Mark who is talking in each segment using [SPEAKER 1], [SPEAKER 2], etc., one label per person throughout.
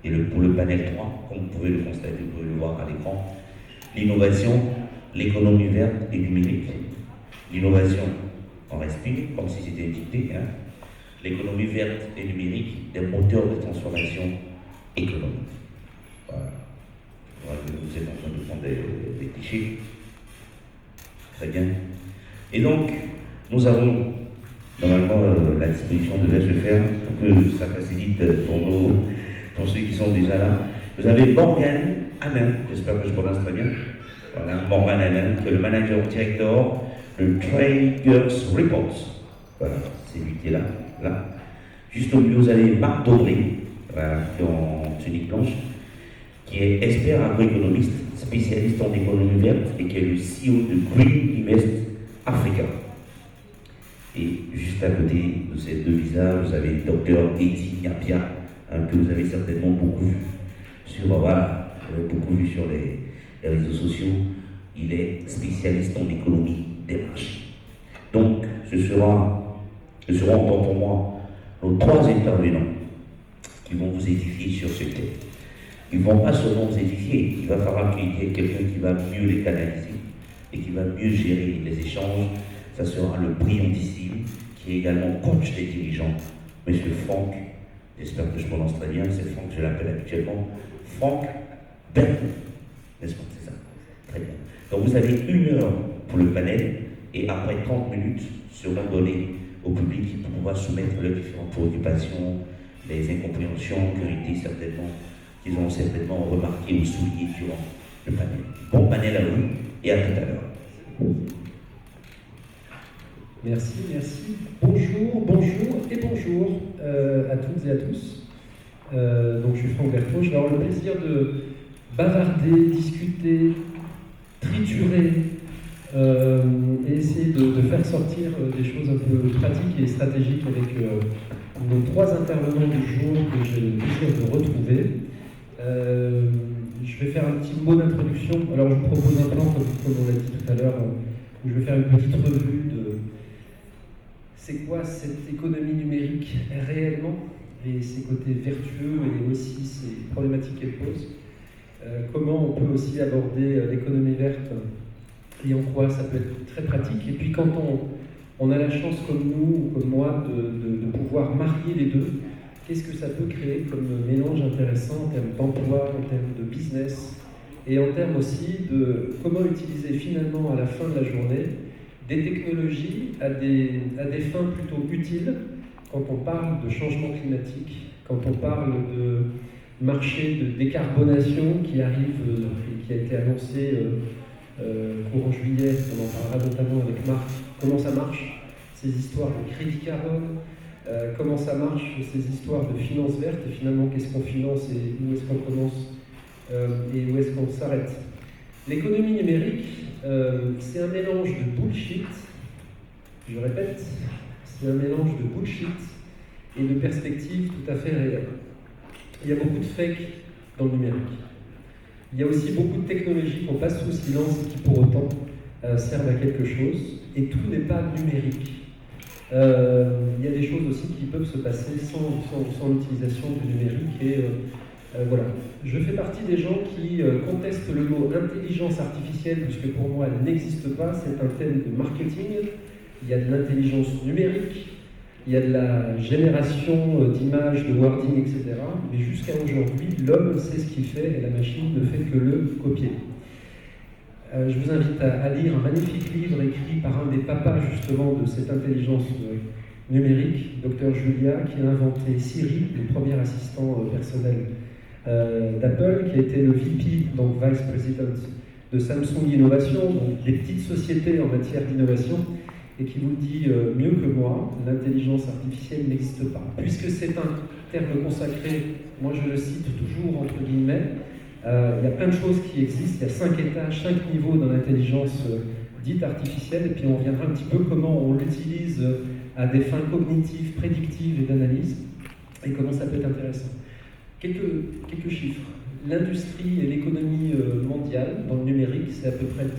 [SPEAKER 1] Et pour le panel 3, comme vous pouvez le constater, vous pouvez le voir à l'écran, l'innovation, l'économie verte et numérique. L'innovation, on respire, comme si c'était dicté. Hein. L'économie verte et numérique, des moteurs de transformation économique. Voilà. Vous êtes en train de prendre des clichés. Très bien. Et donc, nous avons, normalement, la disposition devait se faire pour que ça facilite pour ceux qui sont déjà là. Vous avez Morgan Hanan, j'espère que je prononce très bien. Voilà, Morgan Hanan, qui est le manager directeur de Traders Reports. Voilà, c'est lui qui est là. Juste au milieu, vous avez Marc Dobré, voilà, qui est en tunique blanche, qui est expert agroéconomiste, spécialiste en économie verte et qui est le CEO de Green Invest Africa. Et juste à côté de ces deux visages, vous avez le docteur Edi Nyapia, que vous avez certainement beaucoup vu sur, les réseaux sociaux. Il est spécialiste en économie des marchés. Donc, ce seront pour moi nos trois intervenants qui vont vous édifier sur ce thème. Ils ne vont pas seulement vous édifier, il va falloir qu'il y ait quelqu'un qui va mieux les canaliser et qui va mieux gérer les échanges. Ça sera le brillantissime, qui est également coach des dirigeants, M. Franck, j'espère que je prononce très bien, c'est Franck, je l'appelle habituellement, Franck Berton, n'est-ce pas, c'est ça? Très bien. Donc vous avez 1 heure pour le panel, et après 30 minutes seront données au public pour pouvoir soumettre leurs différentes préoccupations, les incompréhensions qu'ils ont certainement remarquées ou soulignées durant le panel. Bon panel à vous, et à tout à l'heure.
[SPEAKER 2] Merci. Bonjour à toutes et à tous. Donc je suis Franck Berton, je vais avoir le plaisir de bavarder, discuter, triturer et essayer de faire sortir des choses un peu pratiques et stratégiques avec nos trois intervenants du jour que j'ai le plaisir de retrouver. Je vais faire un petit mot d'introduction. Alors je vous propose un plan, comme on l'a dit tout à l'heure, où je vais faire une petite revue de c'est quoi cette économie numérique réellement, et ses côtés vertueux et aussi ses problématiques qu'elle pose. Comment on peut aussi aborder l'économie verte et en quoi ça peut être très pratique. Et puis quand on a la chance comme nous ou comme moi de pouvoir marier les deux, qu'est-ce que ça peut créer comme mélange intéressant en termes d'emploi, en termes de business, et en termes aussi de comment utiliser finalement à la fin de la journée des technologies à des fins plutôt utiles quand on parle de changement climatique, quand on parle de marché de décarbonation qui arrive et qui a été annoncé courant juillet, on en parlera notamment avec Marc, comment ça marche, ces histoires de crédit carbone, comment ça marche, ces histoires de finances vertes, et finalement qu'est-ce qu'on finance et où est-ce qu'on commence et où est-ce qu'on s'arrête. L'économie numérique, c'est un mélange de bullshit, je répète, c'est un mélange de bullshit et de perspectives tout à fait réelles. Il y a beaucoup de fake dans le numérique. Il y a aussi beaucoup de technologies qu'on passe sous silence et qui pour autant servent à quelque chose, et tout n'est pas numérique. Il y a des choses aussi qui peuvent se passer sans l'utilisation du numérique, et voilà. Je fais partie des gens qui contestent le mot intelligence artificielle, puisque pour moi elle n'existe pas, c'est un thème de marketing. Il y a de l'intelligence numérique, il y a de la génération d'images, de wording, etc. Mais jusqu'à aujourd'hui, l'homme sait ce qu'il fait et la machine ne fait que le copier. Je vous invite à lire un magnifique livre écrit par un des papas justement de cette intelligence numérique, Dr Julia, qui a inventé Siri, le premier assistant personnel d'Apple, qui a été le VP, donc Vice President de Samsung Innovation, donc des petites sociétés en matière d'innovation, et qui vous dit mieux que moi, l'intelligence artificielle n'existe pas. Puisque c'est un terme consacré, moi je le cite toujours entre guillemets, il y a plein de choses qui existent, il y a 5 étages, 5 niveaux dans l'intelligence dite artificielle, et puis on reviendra un petit peu comment on l'utilise à des fins cognitives, prédictives et d'analyse, et comment ça peut être intéressant. Quelques chiffres. L'industrie et l'économie mondiale dans le numérique, c'est à peu près 18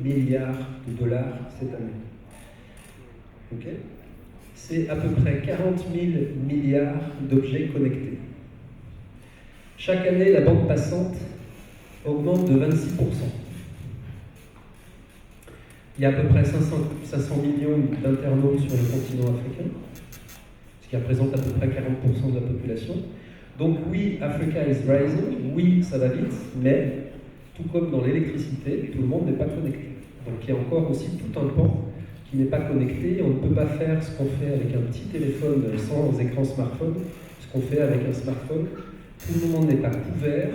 [SPEAKER 2] 000 milliards de dollars cette année. Okay. C'est à peu près 40 000 milliards d'objets connectés. Chaque année, la bande passante augmente de 26%. Il y a à peu près 500 millions d'internautes sur le continent africain, ce qui représente à peu près 40% de la population. Donc oui, Africa is rising, oui, ça va vite, mais tout comme dans l'électricité, tout le monde n'est pas connecté. Donc il y a encore aussi tout un pan qui n'est pas connecté. On ne peut pas faire ce qu'on fait avec un petit téléphone sans écran smartphone, ce qu'on fait avec un smartphone. Tout le monde n'est pas couvert.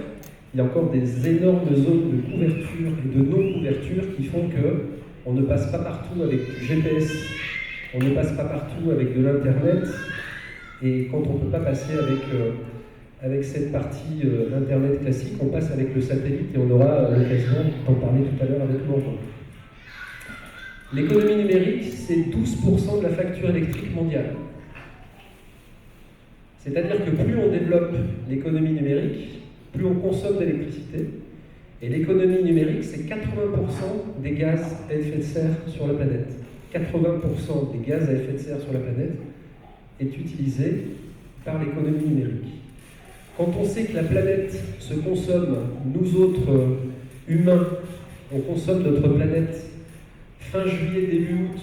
[SPEAKER 2] Il y a encore des énormes zones de couverture et de non-couverture qui font qu'on ne passe pas partout avec du GPS, on ne passe pas partout avec de l'Internet, et quand on ne peut pas passer avec cette partie Internet classique, on passe avec le satellite et on aura l'occasion d'en parler tout à l'heure avec Laurent. L'économie numérique, c'est 12% de la facture électrique mondiale. C'est-à-dire que plus on développe l'économie numérique, plus on consomme d'électricité. Et l'économie numérique, c'est 80% des gaz à effet de serre sur la planète. 80% des gaz à effet de serre sur la planète est utilisé par l'économie numérique. Quand on sait que la planète se consomme, nous autres humains, on consomme notre planète fin juillet, début août,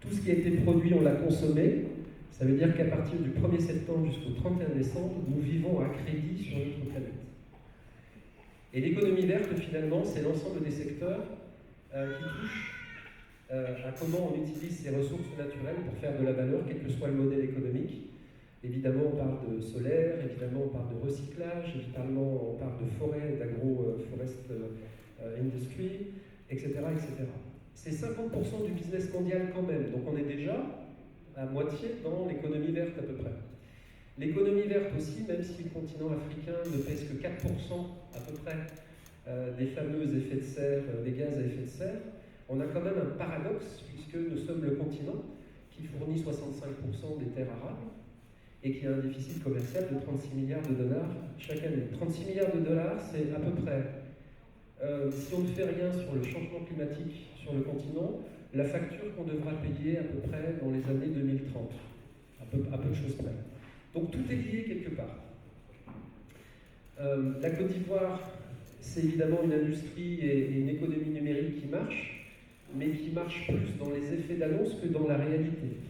[SPEAKER 2] tout ce qui a été produit, on l'a consommé. Ça veut dire qu'à partir du 1er septembre jusqu'au 31 décembre, nous vivons à crédit sur notre planète. Et l'économie verte, finalement, c'est l'ensemble des secteurs qui touchent à comment on utilise ces ressources naturelles pour faire de la valeur, quel que soit le modèle économique. Évidemment, on parle de solaire, évidemment, on parle de recyclage, évidemment, on parle de forêt, d'agro-forest industry, etc., etc. C'est 50% du business mondial quand même, donc on est déjà à moitié dans l'économie verte à peu près. L'économie verte aussi, même si le continent africain ne pèse que 4% à peu près des fameux effets de serre, des gaz à effet de serre, on a quand même un paradoxe puisque nous sommes le continent qui fournit 65% des terres arables et qui a un déficit commercial de 36 milliards de dollars chaque année. 36 milliards de dollars, c'est à peu près, si on ne fait rien sur le changement climatique sur le continent, la facture qu'on devra payer à peu près dans les années 2030, à peu de choses près. Donc tout est lié quelque part. La Côte d'Ivoire, c'est évidemment une industrie et une économie numérique qui marche, mais qui marche plus dans les effets d'annonce que dans la réalité.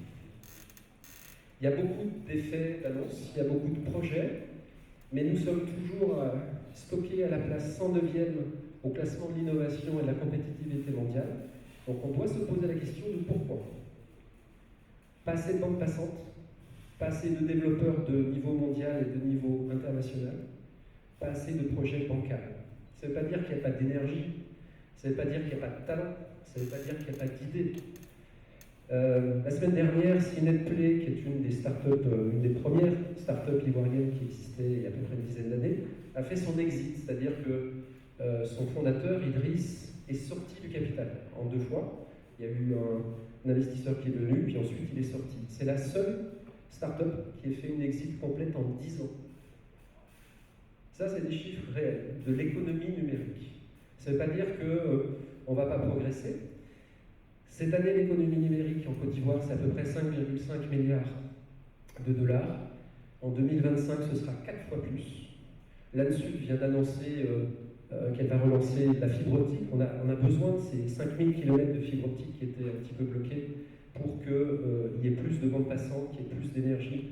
[SPEAKER 2] Il y a beaucoup d'effets d'annonce, il y a beaucoup de projets, mais nous sommes toujours stockés à la place 109e au classement de l'innovation et de la compétitivité mondiale. Donc on doit se poser la question de pourquoi. Pas assez de bandes passantes, pas assez de développeurs de niveau mondial et de niveau international, pas assez de projets bancaires. Ça ne veut pas dire qu'il n'y a pas d'énergie, ça ne veut pas dire qu'il n'y a pas de talent, ça ne veut pas dire qu'il n'y a pas d'idées. La semaine dernière, Synetplay, qui est une des premières startups ivoiriennes qui existait il y a à peu près une dizaine d'années, a fait son exit, c'est-à-dire que son fondateur, Idriss, est sorti du capital en 2 fois. Il y a eu un investisseur qui est venu, puis ensuite il est sorti. C'est la seule start-up qui ait fait une exit complète en 10 ans. Ça, c'est des chiffres réels de l'économie numérique. Ça ne veut pas dire qu'on ne va pas progresser. Cette année, l'économie numérique en Côte d'Ivoire, c'est à peu près 5,5 milliards de dollars. En 2025, ce sera 4 fois plus. L'ANSUD vient d'annoncer qu'elle va relancer la fibre optique. On a besoin de ces 5000 km de fibre optique qui étaient un petit peu bloqués pour qu'il y ait plus de bandes passantes, qu'il y ait plus d'énergie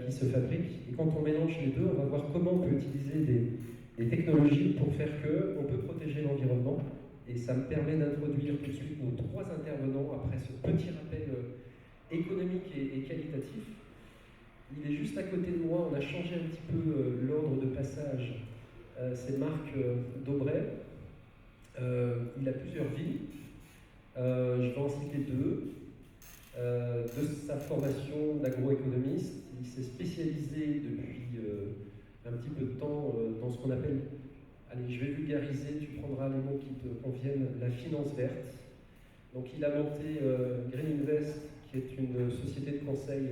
[SPEAKER 2] qui se fabrique. Et quand on mélange les deux, on va voir comment on peut utiliser des technologies pour faire qu'on peut protéger l'environnement. Et ça me permet d'introduire tout de suite nos 3 intervenants après ce petit rappel économique et qualitatif. Il est juste à côté de moi, on a changé un petit peu l'ordre de passage. C'est Marc Daubray. Il a plusieurs vies. Je vais en citer 2. De sa formation d'agroéconomiste, il s'est spécialisé depuis un petit peu de temps dans ce qu'on appelle, allez, je vais vulgariser, tu prendras les mots qui te conviennent, la finance verte. Donc il a monté Green Invest, qui est une société de conseil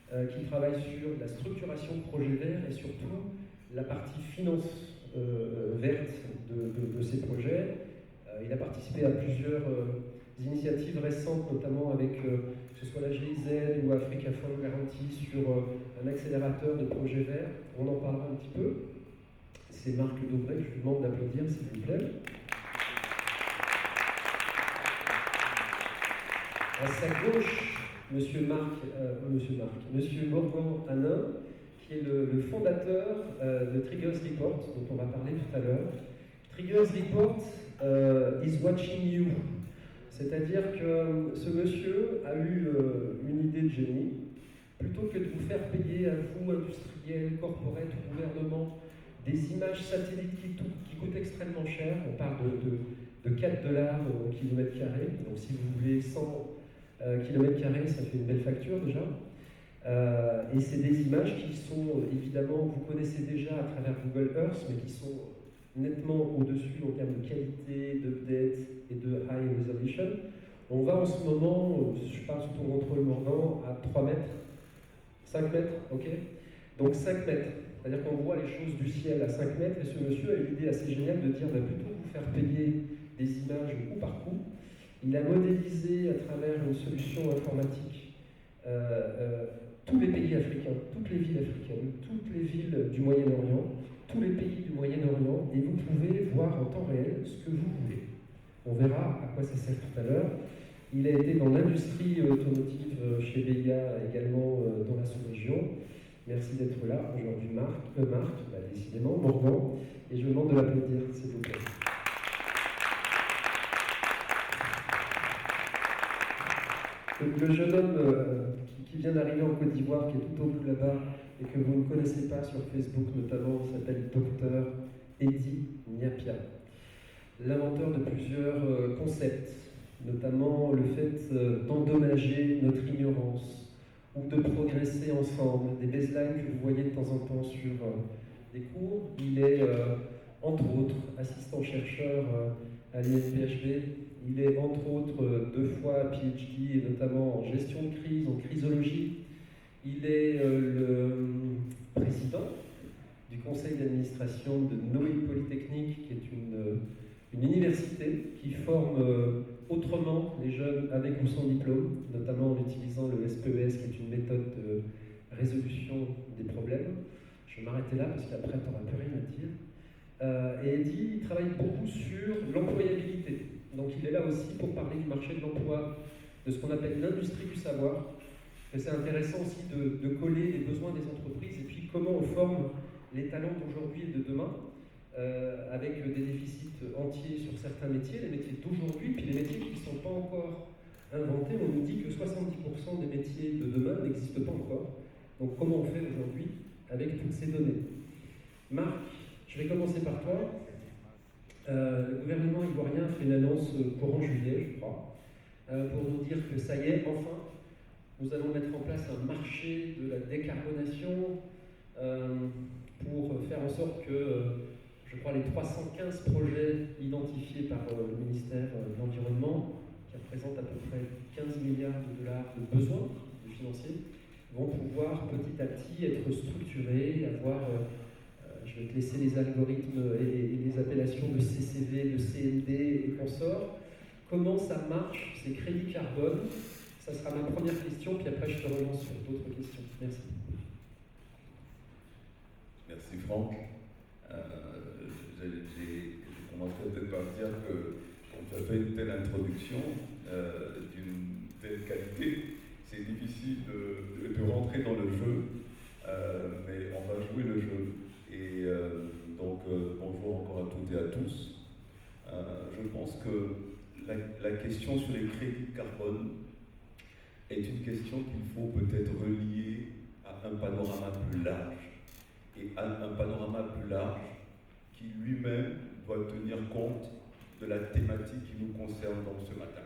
[SPEAKER 2] qui travaille sur la structuration de projets verts et surtout la partie finance verte de ces projets. Il a participé à plusieurs initiatives récentes, notamment avec que ce soit la GIZ ou Africa Fund Guarantee sur un accélérateur de projets verts. On en parlera un petit peu. c'est Marc Daubré, que je vous demande d'applaudir, s'il vous plaît. À sa gauche, Monsieur Morgan Hanin, qui est le fondateur de Triggers Report, dont on va parler tout à l'heure. Triggers Report is watching you. C'est-à-dire que ce monsieur a eu une idée de génie. Plutôt que de vous faire payer à vous, industriels, corporate ou gouvernement, des images satellites qui coûtent extrêmement cher, on parle de $4 au kilomètre carré, donc si vous voulez 100 kilomètres carrés, ça fait une belle facture déjà. Et c'est des images qui sont évidemment, vous connaissez déjà à travers Google Earth, mais qui sont nettement au-dessus en termes de qualité, d'update et de high resolution. On va en ce moment, je parle sous ton contrôle Morgan, à 3 mètres. 5 mètres, ok. Donc 5 mètres, c'est-à-dire qu'on voit les choses du ciel à 5 mètres, et ce monsieur a eu l'idée assez géniale de dire, plutôt que vous faire payer des images coup par coup, il a modélisé à travers une solution informatique tous les pays africains, toutes les villes africaines, toutes les villes du Moyen-Orient, tous les pays du Moyen-Orient, et vous pouvez voir en temps réel ce que vous voulez. On verra à quoi ça sert tout à l'heure. Il a été dans l'industrie automotive chez BIA, également dans la sous-région. Merci d'être là aujourd'hui, Marc, décidément, Morgan, et je vous demande de l'applaudir, s'il vous plaît. Le jeune homme qui vient d'arriver en Côte d'Ivoire, qui est tout au bout là-bas, et que vous ne connaissez pas sur Facebook notamment, s'appelle Dr Eddy Niapia, l'inventeur de plusieurs concepts, notamment le fait d'endommager notre ignorance ou de progresser ensemble, des baselines que vous voyez de temps en temps sur des cours. Il est, entre autres, assistant-chercheur à l'INPHB. Il est, entre autres, 2 fois PhD, et notamment en gestion de crise, en crisologie. Il est le président du conseil d'administration de Noé Polytechnique, qui est une université qui forme autrement les jeunes avec ou sans diplôme, notamment en utilisant le SPES, qui est une méthode de résolution des problèmes. Je vais m'arrêter là parce qu'après, tu n'auras plus rien à dire. Et Eddy, il travaille beaucoup sur l'employabilité. Donc il est là aussi pour parler du marché de l'emploi, de ce qu'on appelle l'industrie du savoir. Et c'est intéressant aussi de coller les besoins des entreprises et puis comment on forme les talents d'aujourd'hui et de demain. Avec des déficits entiers sur certains métiers, les métiers d'aujourd'hui, puis les métiers qui ne sont pas encore inventés. On nous dit que 70% des métiers de demain n'existent pas encore. Donc comment on fait aujourd'hui avec toutes ces données? Marc, je vais commencer par toi. Le gouvernement ivoirien fait une annonce courant juillet, je crois, pour nous dire que ça y est, enfin, nous allons mettre en place un marché de la décarbonation pour faire en sorte que je crois les 315 projets identifiés par le ministère de l'Environnement, qui représentent à peu près 15 milliards de dollars de besoins financiers, vont pouvoir petit à petit être structurés, avoir, je vais te laisser les algorithmes et les appellations de CCV, de CND et consorts. Comment ça marche, ces crédits carbone? Ça sera ma première question, puis après je te relance sur d'autres questions. Merci.
[SPEAKER 3] Merci Franck. J'ai commencé peut-être par dire que quand tu as fait une telle introduction d'une telle qualité, c'est difficile de rentrer dans le jeu, mais on va jouer le jeu. Et donc bonjour encore à toutes et à tous. Je pense que la question sur les crédits de carbone est une question qu'il faut peut-être relier à un panorama plus large. Et un panorama plus large qui lui-même doit tenir compte de la thématique qui nous concerne donc ce matin.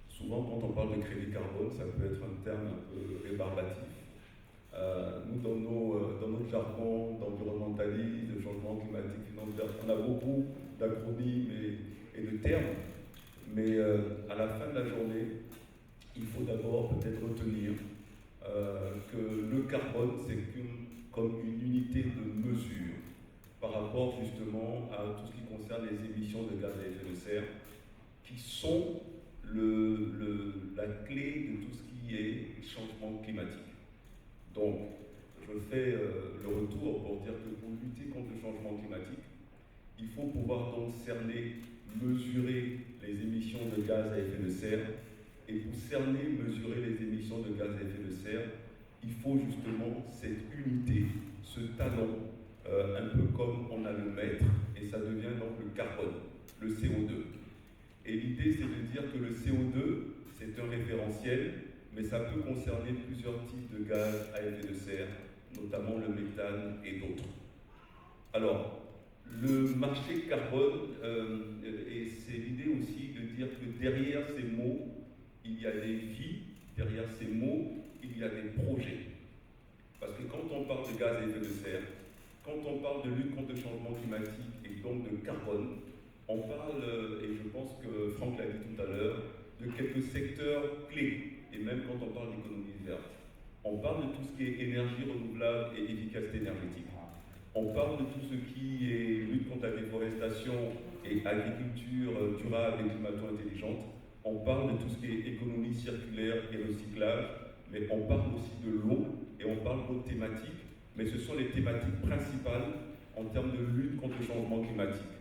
[SPEAKER 3] Souvent, quand on parle de crédit carbone, ça peut être un terme un peu rébarbatif. Nous, dans notre jargon d'environnementalisme, de changement climatique, on a beaucoup d'acronymes et de termes, mais à la fin de la journée, il faut d'abord peut-être retenir que le carbone, c'est comme une unité de mesure par rapport justement à tout ce qui concerne les émissions de gaz à effet de serre, qui sont la clé de tout ce qui est changement climatique. Donc, je fais le retour pour dire que pour lutter contre le changement climatique, il faut pouvoir donc cerner, mesurer les émissions de gaz à effet de serre. Et pour cerner, mesurer les émissions de gaz à effet de serre, il faut justement cette unité, ce talon, un peu comme on a le mètre, et ça devient donc le carbone, le CO2. Et l'idée, c'est de dire que le CO2, c'est un référentiel, mais ça peut concerner plusieurs types de gaz à effet de serre, notamment le méthane et d'autres. Alors, le marché carbone, et c'est l'idée aussi de dire que derrière ces mots, il y a des vies, derrière ces mots, il y a des projets. Parce que quand on parle de gaz à effet de serre, quand on parle de lutte contre le changement climatique et donc de carbone, on parle, et je pense que Franck l'a dit tout à l'heure, de quelques secteurs clés, et même quand on parle d'économie verte. On parle de tout ce qui est énergie renouvelable et efficacité énergétique. On parle de tout ce qui est lutte contre la déforestation et agriculture durable et climato-intelligente. On parle de tout ce qui est économie circulaire et recyclage, mais on parle aussi de l'eau et on parle d'autres thématiques, mais ce sont les thématiques principales en termes de lutte contre le changement climatique.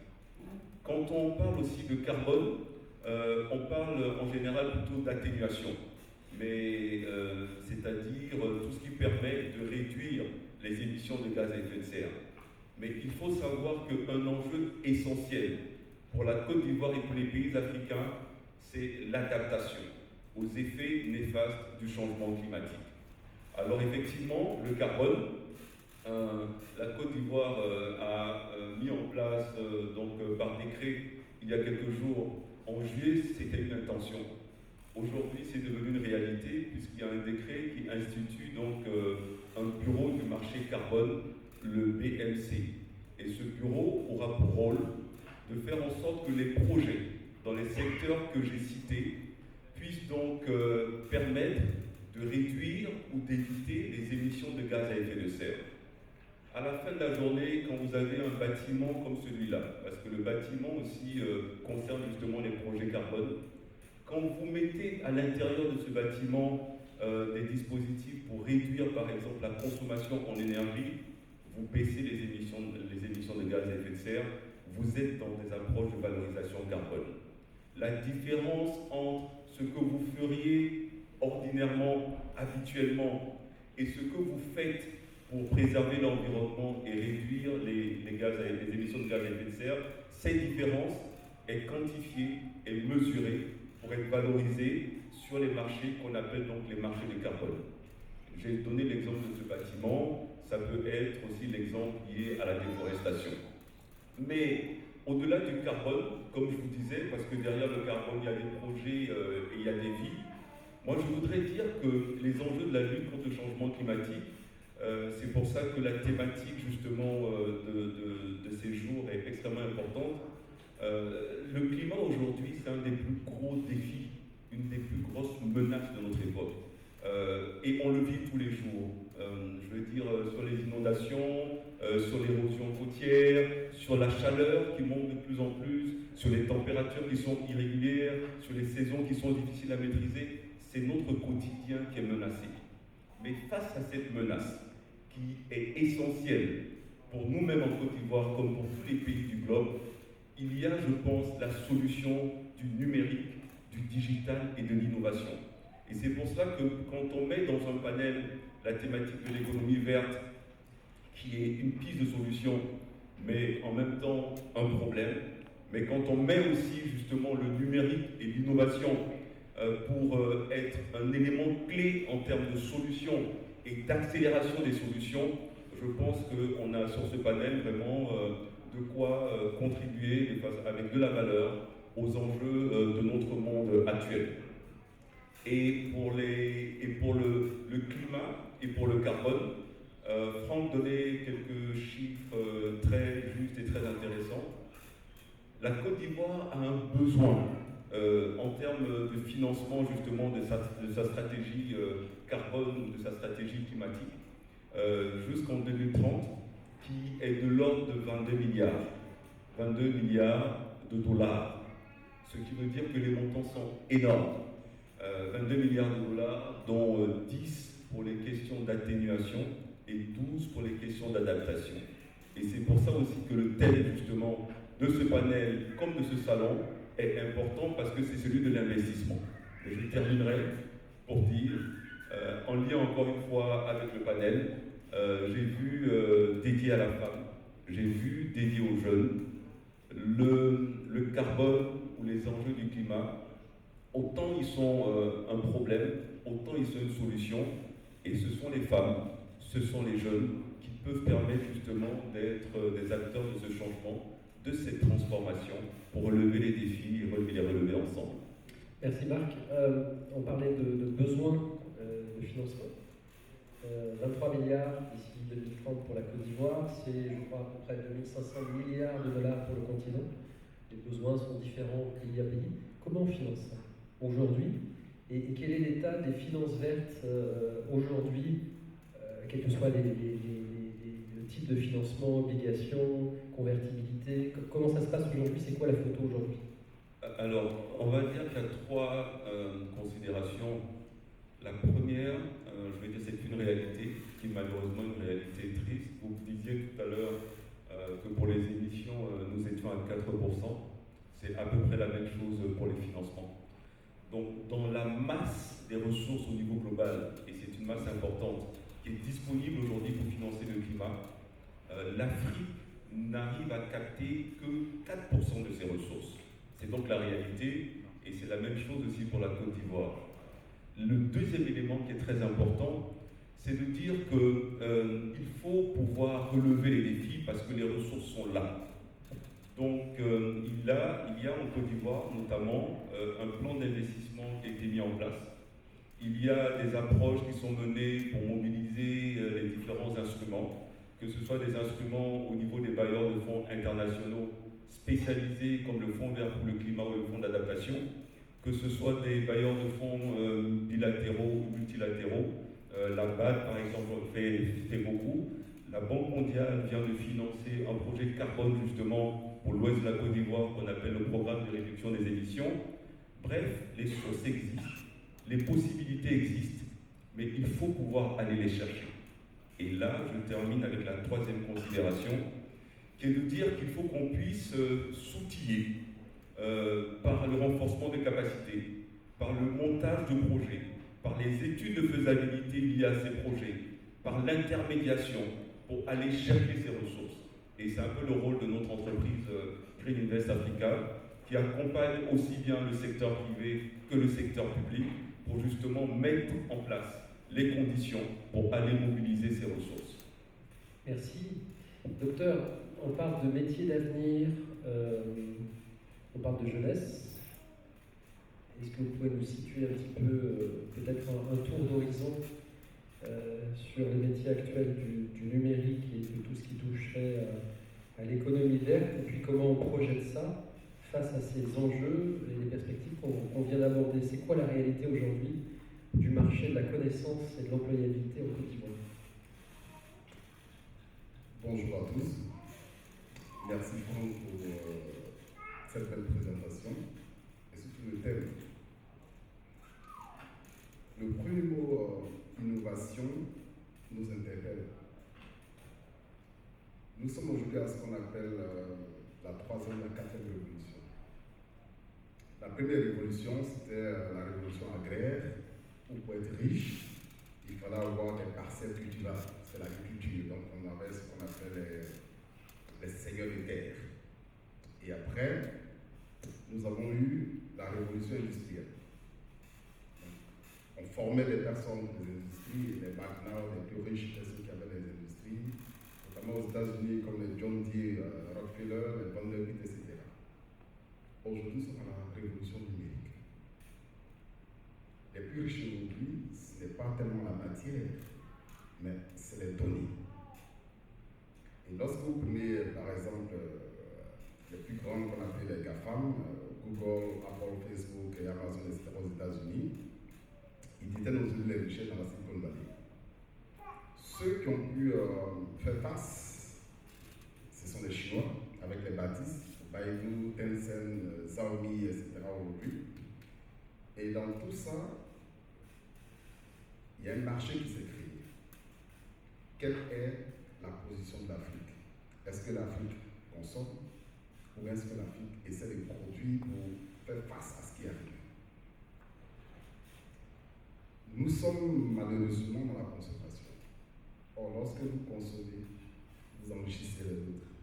[SPEAKER 3] Quand on parle aussi de carbone, on parle en général plutôt d'atténuation, mais c'est-à-dire tout ce qui permet de réduire les émissions de gaz à effet de serre. Mais il faut savoir qu'un enjeu essentiel pour la Côte d'Ivoire et pour les pays africains, c'est l'adaptation aux effets néfastes du changement climatique. Alors effectivement, le carbone, la Côte d'Ivoire a mis en place donc par décret il y a quelques jours, en juillet, c'était une intention. Aujourd'hui, c'est devenu une réalité puisqu'il y a un décret qui institue donc un bureau du marché carbone, le BMC. Et ce bureau aura pour rôle de faire en sorte que les projets dans les secteurs que j'ai cités puissent donc permettre de réduire ou d'éviter les émissions de gaz à effet de serre. À la fin de la journée, quand vous avez un bâtiment comme celui-là, parce que le bâtiment aussi concerne justement les projets carbone, quand vous mettez à l'intérieur de ce bâtiment des dispositifs pour réduire par exemple la consommation en énergie, vous baissez les émissions de gaz à effet de serre, vous êtes dans des approches de valorisation carbone. La différence entre ce que vous feriez ordinairement, habituellement, et ce que vous faites pour préserver l'environnement et réduire les émissions de gaz à effet de serre, cette différence est quantifiée et mesurée pour être valorisée sur les marchés qu'on appelle donc les marchés de carbone. J'ai donné l'exemple de ce bâtiment, ça peut être aussi l'exemple lié à la déforestation. Mais au-delà du carbone, comme je vous disais, parce que derrière le carbone, il y a des projets et il y a des vies, moi je voudrais dire que les enjeux de la lutte contre le changement climatique, c'est pour ça que la thématique justement de ces jours est extrêmement importante. Le climat aujourd'hui, c'est un des plus gros défis, une des plus grosses menaces de notre époque. Et on le vit tous les jours. Je veux dire, sur les inondations, sur l'érosion côtière, sur la chaleur qui monte de plus en plus, sur les températures qui sont irrégulières, sur les saisons qui sont difficiles à maîtriser. C'est notre quotidien qui est menacé. Mais face à cette menace, qui est essentielle pour nous-mêmes en Côte d'Ivoire, comme pour tous les pays du globe, il y a, je pense, la solution du numérique, du digital et de l'innovation. Et c'est pour cela que quand on met dans un panel la thématique de l'économie verte, qui est une piste de solution, mais en même temps un problème, mais quand on met aussi justement le numérique et l'innovation pour être un élément clé en termes de solutions et d'accélération des solutions, je pense qu'on a sur ce panel vraiment de quoi contribuer avec de la valeur aux enjeux de notre monde actuel. Et pour le climat et pour le carbone, Franck donnait quelques chiffres très justes et très intéressants. La Côte d'Ivoire a un besoin en termes de financement justement de sa stratégie carbone ou de sa stratégie climatique jusqu'en 2030 qui est de l'ordre de 22 milliards de dollars, ce qui veut dire que les montants sont énormes. 22 milliards de dollars, dont 10 pour les questions d'atténuation et 12 pour les questions d'adaptation. Et c'est pour ça aussi que le thème justement de ce panel comme de ce salon est important parce que c'est celui de l'investissement. Et je terminerai pour dire, en lien encore une fois avec le panel, j'ai vu dédié à la femme, j'ai vu dédié aux jeunes, le carbone ou les enjeux du climat, autant ils sont un problème, autant ils sont une solution, et ce sont les femmes, ce sont les jeunes qui peuvent permettre justement d'être des acteurs de ce changement, de cette transformation, pour relever les défis et les relever ensemble.
[SPEAKER 2] Merci Marc. On parlait de besoins de financement. 23 milliards d'ici 2030 pour la Côte d'Ivoire, c'est je crois à peu près 2500 milliards de dollars pour le continent. Les besoins sont différents pays à pays. Comment on finance ça aujourd'hui et quel est l'état des finances vertes aujourd'hui, quel que soit le type de financement, obligations, convertibilité, comment ça se passe aujourd'hui, c'est quoi la photo aujourd'hui?
[SPEAKER 3] Alors, on va dire qu'il y a trois considérations. La première, je vais dire, c'est une réalité qui est malheureusement une réalité triste. Vous disiez tout à l'heure que pour les émissions, nous étions à 4%. C'est à peu près la même chose pour les financements. Donc, dans la masse des ressources au niveau global, et c'est une masse importante, qui est disponible aujourd'hui pour financer le climat, l'Afrique n'arrive à capter que 4% de ses ressources. C'est donc la réalité, et c'est la même chose aussi pour la Côte d'Ivoire. Le deuxième élément qui est très important, c'est de dire qu'il faut pouvoir relever les défis parce que les ressources sont là. Donc il y a en Côte d'Ivoire notamment un plan d'investissement qui a été mis en place. Il y a des approches qui sont menées pour mobiliser les différents instruments, que ce soit des instruments au niveau des bailleurs de fonds internationaux spécialisés comme le Fonds vert pour le climat ou le Fonds d'adaptation, que ce soit des bailleurs de fonds bilatéraux ou multilatéraux. La BAD, par exemple, fait beaucoup. La Banque mondiale vient de financer un projet de carbone, justement, pour l'ouest de la Côte d'Ivoire, qu'on appelle le programme de réduction des émissions. Bref, les sources existent, les possibilités existent, mais il faut pouvoir aller les chercher. Et là, je termine avec la troisième considération, qui est de dire qu'il faut qu'on puisse s'outiller par le renforcement des capacités, par le montage de projets, par les études de faisabilité liées à ces projets, par l'intermédiation pour aller chercher ces ressources. Et c'est un peu le rôle de notre entreprise Green Invest Africa, qui accompagne aussi bien le secteur privé que le secteur public pour justement mettre en place les conditions pour aller mobiliser ces ressources.
[SPEAKER 2] Merci. Docteur, on parle de métiers d'avenir, on parle de jeunesse. Est-ce que vous pouvez nous situer un petit peu, peut-être un tour d'horizon sur les métiers actuels du numérique et de tout ce qui toucherait à l'économie verte, et puis comment on projette ça face à ces enjeux et les perspectives qu'on vient d'aborder? C'est quoi la réalité aujourd'hui du marché de la connaissance et de l'employabilité en Côte d'Ivoire?
[SPEAKER 4] Bonjour à tous. Merci Franck pour cette belle présentation et surtout le thème. Le premier mot, innovation, nous interpelle. Nous sommes aujourd'hui à ce qu'on appelle la troisième et la quatrième révolution. La première révolution, c'était la révolution agraire, où pour être riche, il fallait avoir des parcelles cultivables, c'est l'agriculture. Donc on avait ce qu'on appelle les seigneurs de terre. Et après, nous avons eu la révolution industrielle. On formait des personnes des industries, les McNaught, les plus riches, ceux qui avaient les industries, notamment aux États-Unis comme les John Deere, Rockefeller, les Vanderbilt, etc. Aujourd'hui, nous sommes à la révolution numérique. Les plus riches aujourd'hui, ce n'est pas tellement la matière, mais c'est les données. Et lorsque vous prenez, par exemple, les plus grands qu'on appelle les GAFAM, Google, Apple, Facebook et Amazon, etc. aux États-Unis, ils détiennent aujourd'hui les richesses dans la Silicon Valley. Ceux qui ont pu faire face, ce sont les Chinois, avec les bâtisses, Baidu, Tencent, Xiaomi, etc. aujourd'hui. Et dans tout ça, il y a un marché qui s'est créé. quelle est la position de l'Afrique? Est-ce que l'Afrique consomme ou est-ce que l'Afrique essaie de produire pour faire face à ce qui arrive? Nous sommes malheureusement dans la consommation. Or, lorsque vous consommez, vous enrichissez les autres.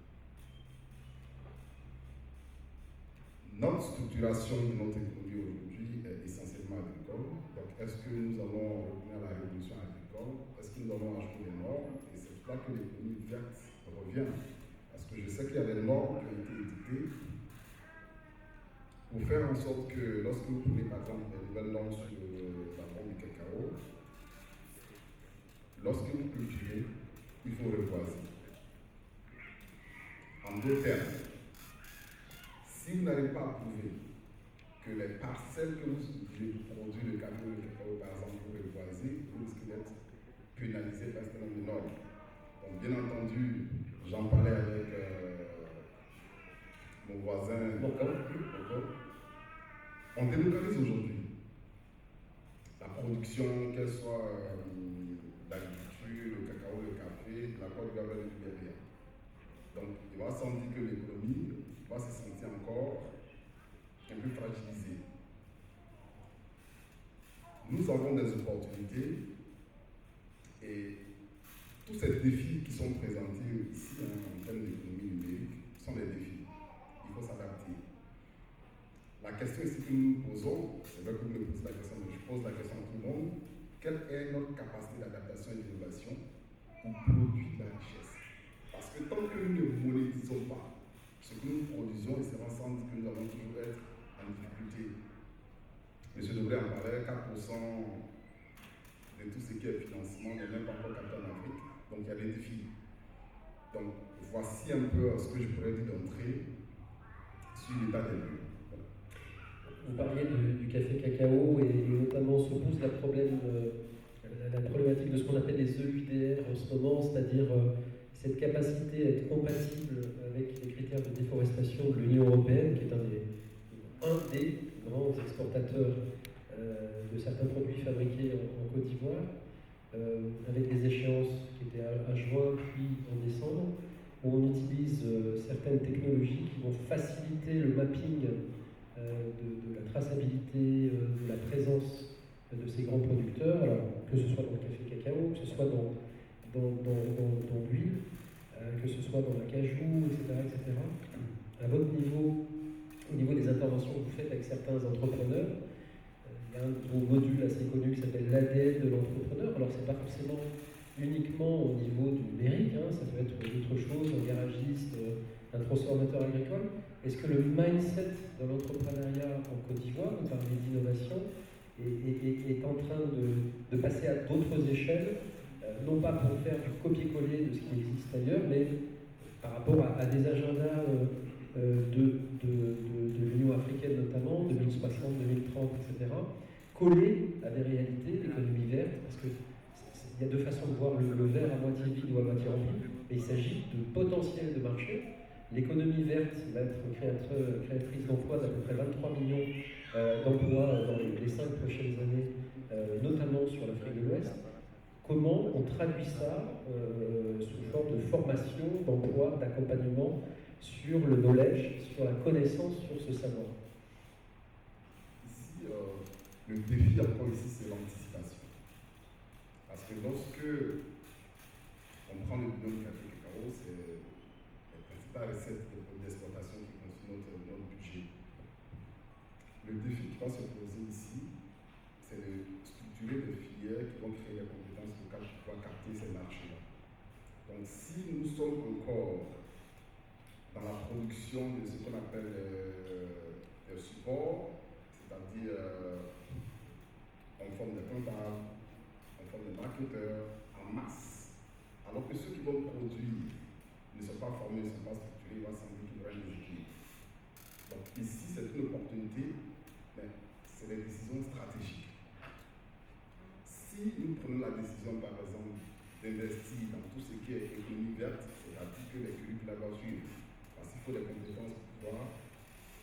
[SPEAKER 4] Notre structuration de notre économie aujourd'hui est essentiellement agricole. Donc, est-ce que nous allons revenir à la révolution agricole? Est-ce que nous allons ajouter des normes? Et c'est pour ça que l'économie verte revient. Parce que je sais qu'il y a des normes qui ont été éditées pour faire en sorte que lorsque vous prenez par exemple des nouvelles normes sur la vente du cacao, lorsque vous cultivez, il faut reboiser. En deux termes, si vous n'arrivez pas à prouver que les parcelles que vous utilisez pour produire le cacao, par exemple, pour reboiser, vous risquez d'être pénalisé par un certain nombre de normes. Donc, bien entendu, j'en parlais avec mon voisin. On délocalise aujourd'hui la production, qu'elle soit l'agriculture, le cacao, le café, la Côte d'Ivoire et le Libéria. Donc, il va sentir que l'économie va se sentir encore un peu fragilisée. Nous avons des opportunités et tous ces défis qui sont présentés ici en termes d'économie numérique sont des défis. Il faut s'adapter. La question ici que nous nous posons, c'est vrai que vous me posez la question, mais je pose la question à tout le monde, quelle est notre capacité d'adaptation et d'innovation pour produire de la richesse? Parce que tant que nous ne monétisons pas ce que nous produisons, il sera sans doute que nous allons toujours être en difficulté. Monsieur Debré en parlait, 4% de tout ce qui est financement n'est même pas encore capté en Afrique, donc il y a des défis. Donc voici un peu ce que je pourrais dire d'entrée sur l'état des lieux.
[SPEAKER 2] Vous parliez du café cacao et notamment se pose la problématique de ce qu'on appelle les EUDR en ce moment, c'est-à-dire cette capacité à être compatible avec les critères de déforestation de l'Union européenne, qui est un des grands exportateurs de certains produits fabriqués en Côte d'Ivoire, avec des échéances qui étaient à juin puis en décembre, où on utilise certaines technologies qui vont faciliter le mapping de la traçabilité, de la présence de ces grands producteurs, alors, que ce soit dans le café cacao, que ce soit dans l'huile, que ce soit dans la cajou, etc. À votre niveau, au niveau des interventions que vous faites avec certains entrepreneurs, il y a un de vos modules assez connu qui s'appelle l'ADN de l'entrepreneur. Alors, c'est pas forcément uniquement au niveau du numérique, ça peut être d'autres choses, un garagiste, un transformateur agricole. Est-ce que le mindset de l'entrepreneuriat en Côte d'Ivoire, vous parlez d'innovation, est en train de passer à d'autres échelles, non pas pour faire du copier-coller de ce qui existe ailleurs, mais par rapport à des agendas de l'Union africaine notamment, 2060, 2030, etc., collés à des réalités d'économie verte, parce que il y a deux façons de voir le verre à moitié vide ou à moitié rempli, mais il s'agit de potentiel de marché. L'économie verte va être créatrice d'emplois d'à peu près 23 millions d'emplois dans les 5 prochaines années, notamment sur l'Afrique de l'Ouest. Comment on traduit ça sous forme de formation, d'emploi, d'accompagnement sur le knowledge, sur la connaissance, sur ce savoir?
[SPEAKER 4] Ici, le défi encore ici, c'est l'anticipation. Parce que lorsque on prend le bilan du café cacao, c'est la principale recette d'exploitation qui constitue notre budget. Le défi qui va se poser ici, c'est de structurer des filières qui vont créer des compétences locales pour pouvoir capter ces marchés-là. Donc si nous sommes encore dans la production de ce qu'on appelle des supports, c'est-à-dire en forme de comptables, en forme de marketeurs, en masse, alors que ceux qui vont produire ne sont pas formés, ne sont pas structurés, il va sembler qu'il y aura une déséquilibre. Donc ici, c'est une opportunité, mais c'est des décisions stratégiques. Si nous prenons la décision, par exemple, d'investir dans tout ce qui est économie verte, c'est-à-dire que les curricula doivent suivre, parce qu'il faut des compétences pour pouvoir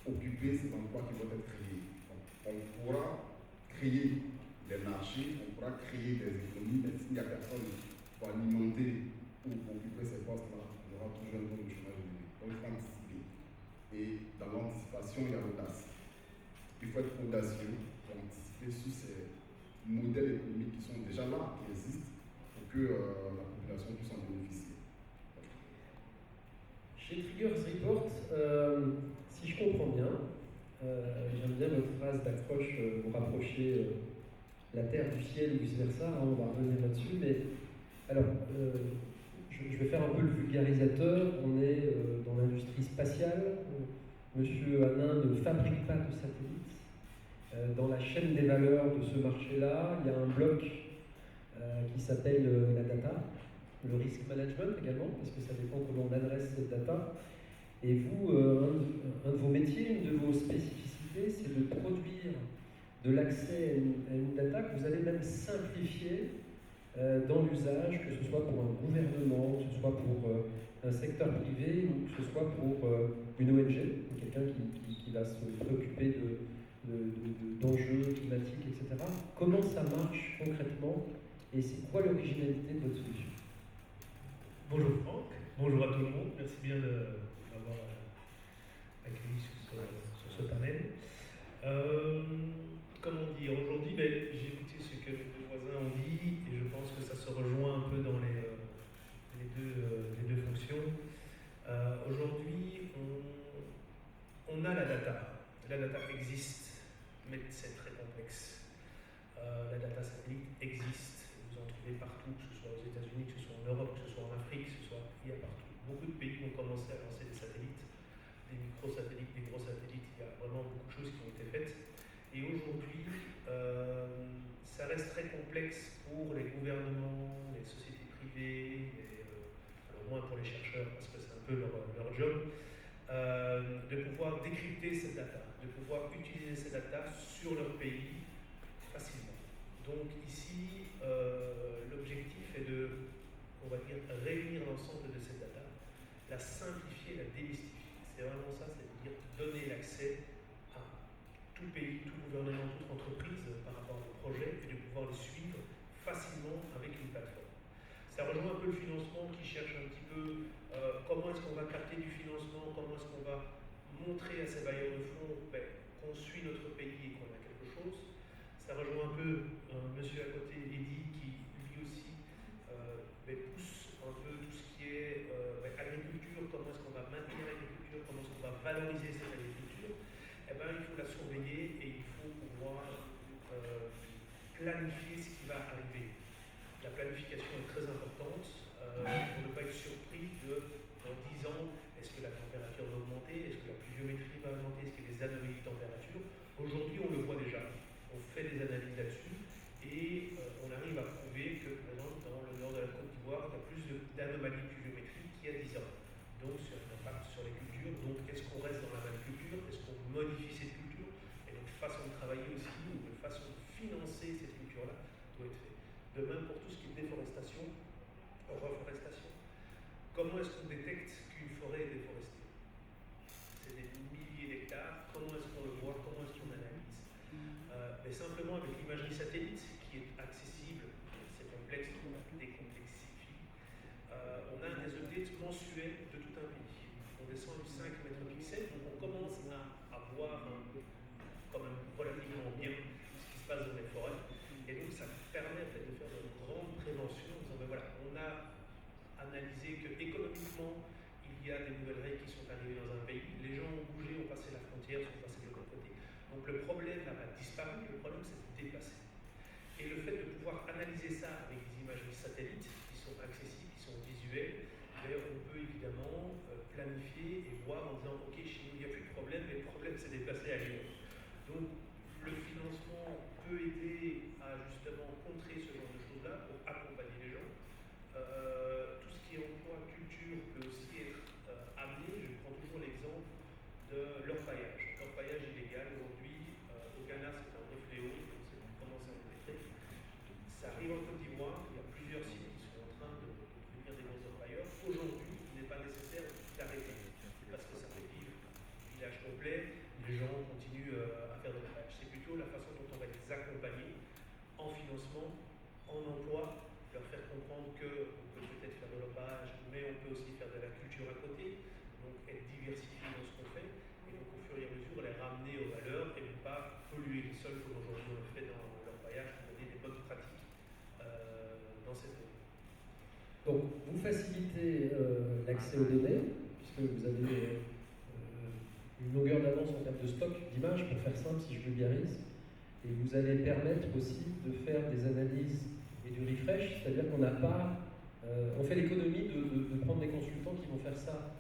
[SPEAKER 4] occuper ces emplois qui vont être créés. Donc, on pourra créer des marchés, on pourra créer des économies, mais s'il n'y a personne pour pour alimenter ou pour occuper ces postes-là, il y aura toujours un taux de chômage élevé. Donc il faut anticiper. Et dans l'anticipation, il y a l'audace. Il faut être audacieux pour anticiper sur ces modèles économiques qui sont déjà là, qui existent, pour que la population puisse en bénéficier.
[SPEAKER 2] Chez Triggers Report, si je comprends bien, j'aime bien votre phrase d'accroche, vous rapprochez la terre du ciel ou vice-versa, hein, on va revenir là-dessus, mais alors, je vais faire un peu le vulgarisateur, on est dans l'industrie spatiale, Monsieur Hanin ne fabrique pas de satellites, dans la chaîne des valeurs de ce marché-là, il y a un bloc qui s'appelle la data, le risk management également, parce que ça dépend comment on adresse cette data. Et vous, un de vos métiers, une de vos spécificités, c'est de produire de l'accès à une data que vous allez même simplifier dans l'usage, que ce soit pour un gouvernement, que ce soit pour un secteur privé ou que ce soit pour une ONG, quelqu'un qui va se préoccuper d'enjeux climatiques, etc. Comment ça marche concrètement et c'est quoi l'originalité de votre solution?
[SPEAKER 5] Bonjour Franck, bonjour à tout le monde, merci bien de m'avoir accueilli sur ce panel. Comment dire, aujourd'hui, j'ai écouté ce que les deux voisins ont dit et je pense que ça se rejoint un peu dans les deux fonctions. Aujourd'hui, on a la data. La data existe, mais c'est très complexe. La data satellite existe. Vous en trouvez partout, que ce soit aux États-Unis, que ce soit en Europe, que ce soit en Afrique, il y a partout. Beaucoup de pays ont commencé à lancer des satellites, des microsatellites, des gros satellites. Il y a vraiment beaucoup de choses qui ont été faites. Et aujourd'hui, ça reste très complexe pour les gouvernements, les sociétés privées, alors moins pour les chercheurs parce que c'est un peu leur job, de pouvoir décrypter cette data, de pouvoir utiliser ces data sur leur pays facilement. Donc ici, l'objectif est de, on va dire, réunir l'ensemble de ces data, la simplifier, la démystifier. C'est vraiment ça, c'est-à-dire donner l'accès à tout pays, tout gouvernement, toute entreprise par rapport au projet et de pouvoir le suivre facilement avec une plateforme. Ça rejoint un peu le financement qui cherche un petit peu comment est-ce qu'on va capter du financement, comment est-ce qu'on va montrer à ces bailleurs de fonds qu'on suit notre pays et qu'on a quelque chose. Ça rejoint un peu monsieur à côté, Eddy, qui lui aussi pousse un peu tout ce qui est agriculture, comment est-ce qu'on va maintenir l'agriculture, comment est-ce qu'on va valoriser cette agriculture. Eh bien, il faut la surveiller et il faut pouvoir planifier ce qui va arriver. La planification est très importante pour ne pas être surpris dans 10 ans, est-ce que la température va augmenter, est-ce que la pluviométrie va augmenter, est-ce qu'il y a des anomalies de température. Aujourd'hui, on le voit déjà. On fait des analyses là-dessus et on arrive à prouver que, par exemple, dans le nord de la Côte d'Ivoire, il y a plus d'anomalies de pluviométrie qu'il y a 10 ans. Donc, sur l'impact sur les cultures. Donc, est-ce qu'on reste dans la même culture? Est-ce qu'on modifie cette culture? Et donc, façon de travailler aussi, ou de façon de financer cette culture-là, doit être faite. De même pour tout ce qui est déforestation, reforestation. Comment est-ce qu'on détecte qu'une forêt est déforestée? C'est des milliers d'hectares. Comment est-ce qu'on le voit? Comment est-ce qu'on analyse? Mais simplement avec l'imagerie satellite qui est accessible, c'est complexe, on décomplexifie. On a des updates mensuels de tout un pays. On descend du 5 mètres pixels, donc on commence à voir quand même relativement bien ce qui se passe dans les forêts. Et donc ça permet de faire de grandes préventions en disant voilà, on a analysé que économiquement, il y a des nouvelles règles qui sont arrivées dans un pays, les gens ont bougé, ont passé la frontière, sont passés de l'autre côté. Donc le problème n'a pas disparu, le problème s'est déplacé. Et le fait de pouvoir analyser ça avec des imageries satellites qui sont accessibles, qui sont visuelles, on peut évidemment planifier et voir en disant ok, chez nous il n'y a plus de problème, mais le problème s'est déplacé ailleurs. Donc le financement peut aider à justement contrer ce genre de choses-là pour accompagner les gens. Tout ce qui est emploi, culture peut aussi être amené. Je prends toujours l'exemple de l'orpaillage. L'orpaillage illégal aujourd'hui, au Ghana, c'est un vrai fléau, donc c'est commencé à pénétrer. Ça arrive en Côte d'Ivoire, il y a plusieurs sites qui sont en train de devenir des gros orpailleurs. Aujourd'hui, il n'est pas nécessaire d'arrêter, parce que ça fait vivre le village complet, les gens continuent à faire de l'orpaillage. C'est plutôt la façon dont on va les accompagner en financement, en emploi, leur faire comprendre qu'on peut peut-être faire de l'opage, mais on peut aussi faire de la culture à côté, donc être diversifié dans ce qu'on fait, et donc au fur et à mesure les ramener aux valeurs et ne pas polluer les sols comme aujourd'hui on le fait dans l'orpaillage, pour donner des bonnes pratiques dans cette zone.
[SPEAKER 2] Donc, vous facilitez l'accès aux données, puisque vous avez une longueur d'avance en termes de stock d'images, pour faire simple, si je vulgarise, et vous allez permettre aussi de faire des analyses et du refresh, c'est-à-dire qu'on n'a pas, on fait l'économie de prendre des consultants qui vont faire ça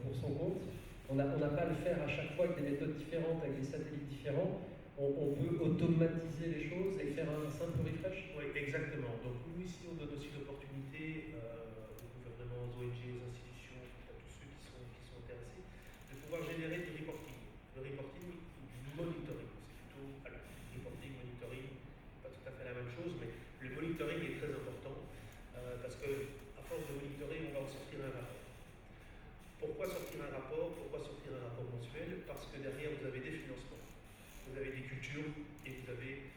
[SPEAKER 2] pour son compte. On n'a pas à le faire à chaque fois avec des méthodes différentes, avec des satellites différents. On peut automatiser les choses et faire un simple refresh.
[SPEAKER 5] Oui, exactement. Donc nous ici, on donne aussi l'opportunité aux gouvernements, aux ONG, aux institutions, à tous ceux qui sont intéressés, de pouvoir générer du reporting. Le reporting, du monitoring, c'est plutôt, alors, reporting, monitoring, pas tout à fait la même chose, mais le monitoring est très important parce que à force de monitorer, on va en sortir un rapport. Pourquoi sortir un rapport? Pourquoi sortir un rapport mensuel? Parce que derrière, vous avez des financements. Vous avez des cultures et vous avez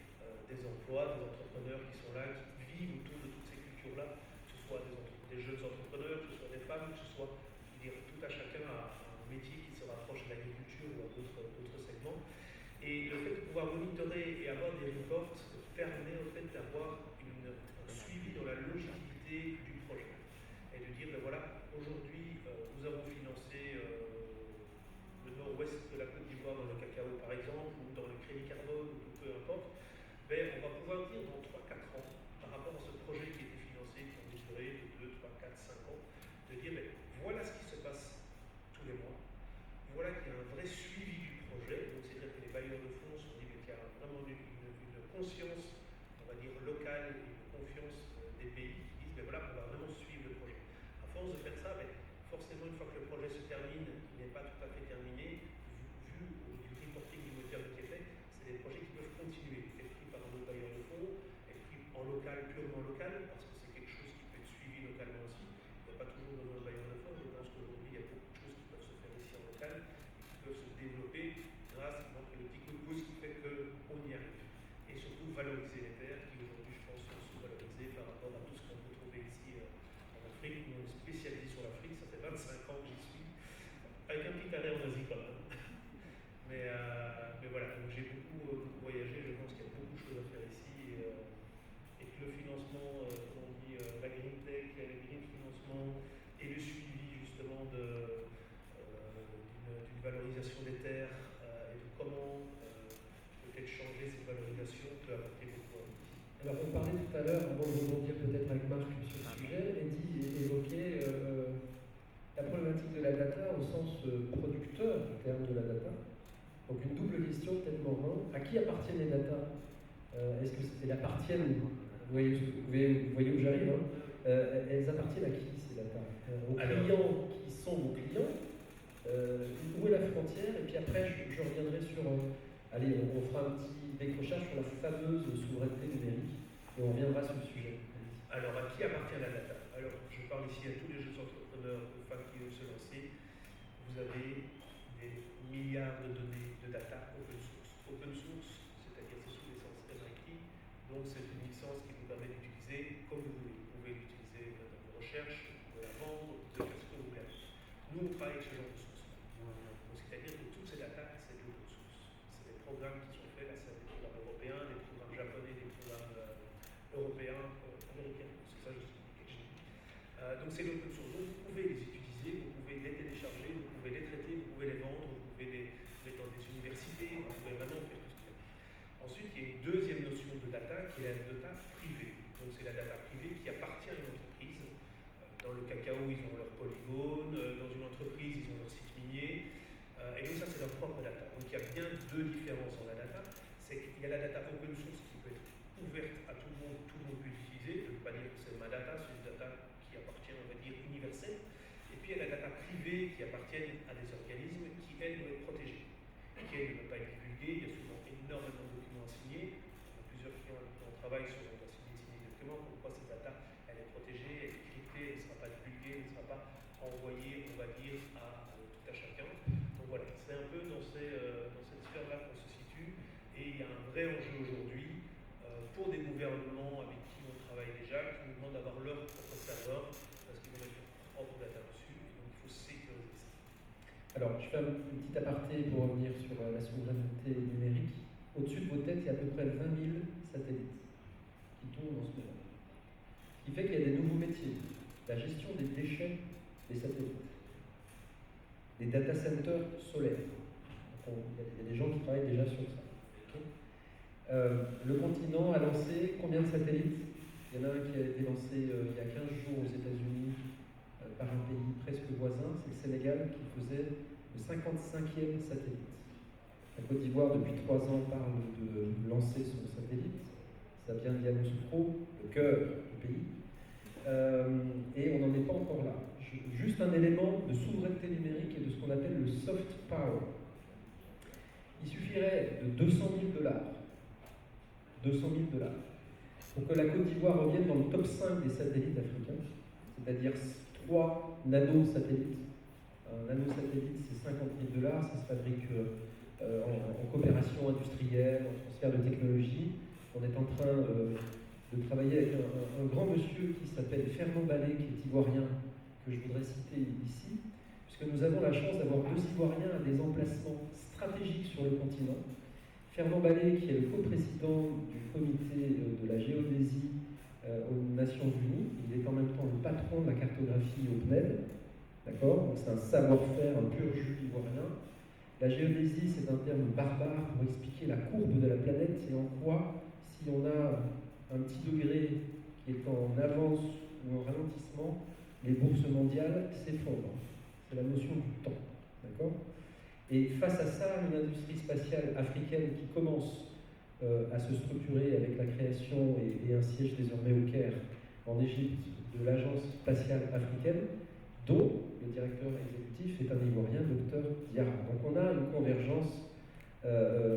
[SPEAKER 5] des emplois, des entrepreneurs qui sont là, qui vivent autour de toutes ces cultures-là, que ce soit des jeunes entrepreneurs, que ce soit des femmes, que ce soit, tout à chacun a un métier qui se rapproche de l'agriculture ou à d'autres segments. Et le fait de pouvoir monitorer et avoir des reports permet en fait d'avoir un suivi dans la logique du projet. Et de dire, ben voilà, aujourd'hui, nous avons financé le nord-ouest de la Côte d'Ivoire dans le cacao par exemple, ou dans le crédit carbone, ou peu importe, ben, on va pouvoir dire dans 3-4 ans, par rapport à ce projet qui a été financé, qui a duré de 2, 3, 4, 5 ans, de dire ben, voilà ce qui se passe tous les mois, voilà qu'il y a un vrai suivi du projet, donc c'est-à-dire que les bailleurs de fonds sont dit qu'il y a vraiment une conscience, on va dire, locale et une confiance des pays qui disent ben voilà, on va vraiment suivre le projet. À force de faire ça, ben, forcément, une fois que le projet se termine, il n'est pas tout à fait terminé, vu du reporting du moteur qui est fait, c'est des projets qui peuvent continuer, être pris par un autre bailleur de fonds, être pris en local, purement local, parce que c'est quelque chose qui peut être suivi localement aussi. Il n'y a pas toujours besoin de bailleur de fonds, je pense qu'aujourd'hui, il y a beaucoup de choses qui peuvent se faire ici en local, qui peuvent se développer grâce à le petit coup de pouce qui fait qu'on y arrive. Et surtout valoriser les terres, qui aujourd'hui, je pense, sont sous-valorisées par rapport à tout ce qu'on peut trouver ici en Afrique. Nous, on est spécialisé sur l'Afrique, ça fait 25 ans que j'y suis, avec un petit arrêt en Asie quand même. Mais voilà, donc j'ai beaucoup voyagé, je pense qu'il y a beaucoup de choses à faire ici et que le financement, comme on dit, la green tech, le green financement et le suivi justement d'une valorisation des terres et de comment peut-être changer cette valorisation peut apporter beaucoup à nous.
[SPEAKER 2] Alors, on parlait tout à l'heure, avant de rebondir peut-être avec Marc sur le sujet, Eddy évoquait la problématique de la data au sens producteur du terme de la data. Donc, une double question, peut-être Morvan. À qui appartiennent les data? Est-ce que elles appartiennent, vous voyez où j'arrive, hein, elles appartiennent à qui ces data? Aux clients qui sont vos clients? Où est la frontière? Et puis après, je reviendrai sur... allez, on fera un petit décrochage sur la fameuse souveraineté numérique et on reviendra sur le sujet.
[SPEAKER 5] Alors, à qui appartient la data? Alors, je parle ici à tous les jeunes entrepreneurs, aux femmes qui veulent se lancer. Vous avez des milliards de données de data open source. Open source, c'est-à-dire c'est sous licence MIT, donc c'est une licence qui vous permet d'utiliser comme vous voulez. Vous pouvez l'utiliser dans vos recherches, vous pouvez la vendre, vous pouvez faire ce que vous voulez. Nous, on travaille avec ce genre de sources. C'est-à-dire que toutes ces data, c'est de l'open source. C'est des programmes qui sont faits, là c'est des programmes européens, des programmes japonais, des programmes européens, américains, c'est ça justifié. Donc c'est l'open source. Donc vous pouvez les utiliser, vous pouvez les télécharger, vous pouvez les traiter, vous pouvez les vendre, vous pouvez les mettre dans des universités, vous pouvez vraiment faire tout ce qu'il y a. Ensuite, il y a une deuxième notion de data qui est la data privée. Donc c'est la data privée qui appartient à une entreprise. Dans le cacao, ils ont leur polygone, dans une entreprise, ils ont leur site minier. Et donc ça, c'est leur propre data. Donc il y a bien deux différences dans la data. C'est qu'il y a la data open source qui peut être ouverte à tout le monde peut l'utiliser. Je ne veux pas dire que c'est ma data, c'est une data qui appartient, on va dire, universelle. Et puis il y a la data privée qui appartient à des organismes qui, elles, doivent être protégées. Qui, elles, ne peuvent pas être divulguées. Il y a souvent énormément de documents à signer. On a plusieurs clients avec qui on travaille sur on doit signer des documents. Pourquoi cette data, elle est protégée, elle est cryptée, elle ne sera pas divulguée, elle ne sera pas envoyée, on va dire, à tout à chacun. Donc voilà, c'est un peu dans cette sphère-là qu'on se situe. Et il y a un vrai enjeu aujourd'hui pour des gouvernements avec qui on travaille déjà, qui nous demandent
[SPEAKER 2] Alors, je fais un petit aparté pour revenir sur la souveraineté numérique. Au-dessus de vos têtes, il y a à peu près 20 000 satellites qui tournent en ce moment. Ce qui fait qu'il y a des nouveaux métiers. La gestion des déchets des satellites. Des data centers solaires. Donc, il y a des gens qui travaillent déjà sur ça. Okay. Le continent a lancé combien de satellites? Il y en a un qui a été lancé il y a 15 jours aux États-Unis par un pays presque voisin, c'est le Sénégal qui faisait le 55e satellite. La Côte d'Ivoire, depuis 3 ans, parle de lancer son satellite. Ça vient de Yamoussoukro, le cœur du pays. Et on n'en est pas encore là. Juste un élément de souveraineté numérique et de ce qu'on appelle le soft power. Il suffirait de 200 000 $, 200 000 $, pour que la Côte d'Ivoire revienne dans le top 5 des satellites africains, c'est-à-dire 3 nanosatellites. Un nanosatellite, c'est 50 000 $, ça se fabrique en coopération industrielle, en transfert de technologie. On est en train de travailler avec un grand monsieur qui s'appelle Fernand Ballet, qui est ivoirien, que je voudrais citer ici, puisque nous avons la chance d'avoir 2 Ivoiriens à des emplacements stratégiques sur le continent. Fernand Ballet, qui est le coprésident du comité de la géodésie aux Nations Unies, il est en même temps le patron de la cartographie au PNED, d'accord? Donc c'est un savoir-faire, un pur jus ivoirien. La géodésie, c'est un terme barbare pour expliquer la courbe de la planète et en quoi, si on a un petit degré qui est en avance ou en ralentissement, les bourses mondiales s'effondrent. C'est la notion du temps, d'accord? Et face à ça, une industrie spatiale africaine qui commence à se structurer avec la création et un siège désormais au Caire, en Égypte, de l'agence spatiale africaine, dont le directeur exécutif est un Ivoirien, Dr Diarra. Donc on a une convergence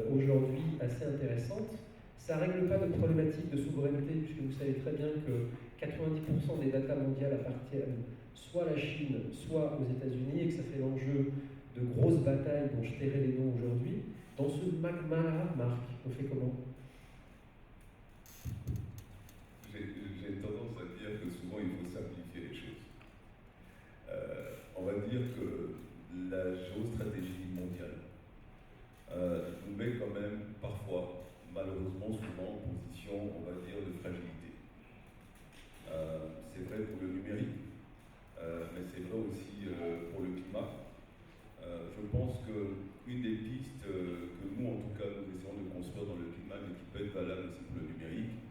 [SPEAKER 2] aujourd'hui assez intéressante. Ça ne règle pas de problématique de souveraineté, puisque vous savez très bien que 90% des datas mondiales appartiennent soit à la Chine, soit aux États-Unis, et que ça fait l'enjeu de grosses batailles dont je tairai les noms aujourd'hui. Dans ce magma-là, Marc, on fait comment?
[SPEAKER 3] J'ai tendance à dire que souvent il faut simplifier les choses. On va dire que la géostratégie mondiale nous met quand même parfois, malheureusement souvent, en position, on va dire, de fragilité. C'est vrai pour le numérique, mais c'est vrai aussi pour le climat. Je pense qu'une des pistes que nous, en tout cas, nous essayons de construire dans le climat, mais qui peut être valable aussi pour le numérique,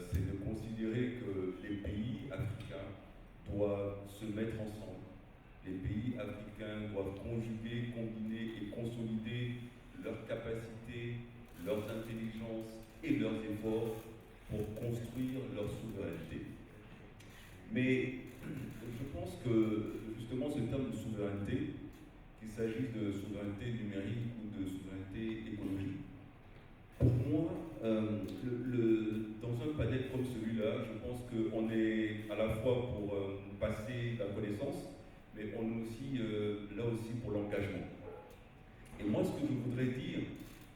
[SPEAKER 3] c'est de considérer que les pays africains doivent se mettre ensemble. Les pays africains doivent conjuguer, combiner et consolider leurs capacités, leurs intelligences et leurs efforts pour construire leur souveraineté. Mais je pense que justement ce terme de souveraineté, qu'il s'agisse de souveraineté numérique ou de souveraineté écologique, pour moi, dans un panel comme celui-là, je pense qu'on est à la fois pour passer la connaissance, mais on est aussi là aussi pour l'engagement. Et moi, ce que je voudrais dire,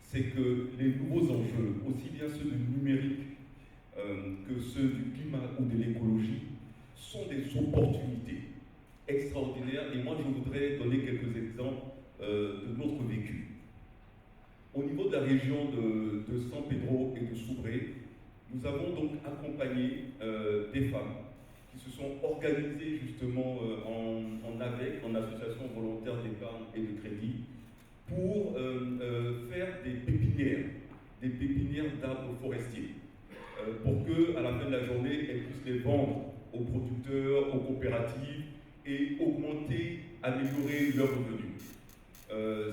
[SPEAKER 3] c'est que les nouveaux enjeux, aussi bien ceux du numérique que ceux du climat ou de l'écologie, sont des opportunités extraordinaires. Et moi, je voudrais donner quelques exemples de notre vécu. Au niveau de la région de San Pedro et de Soubré, nous avons donc accompagné des femmes qui se sont organisées justement en AVEC, en association volontaire d'épargne et de crédit, pour faire des pépinières d'arbres forestiers, pour que, à la fin de la journée, elles puissent les vendre aux producteurs, aux coopératives et augmenter, améliorer leurs revenus.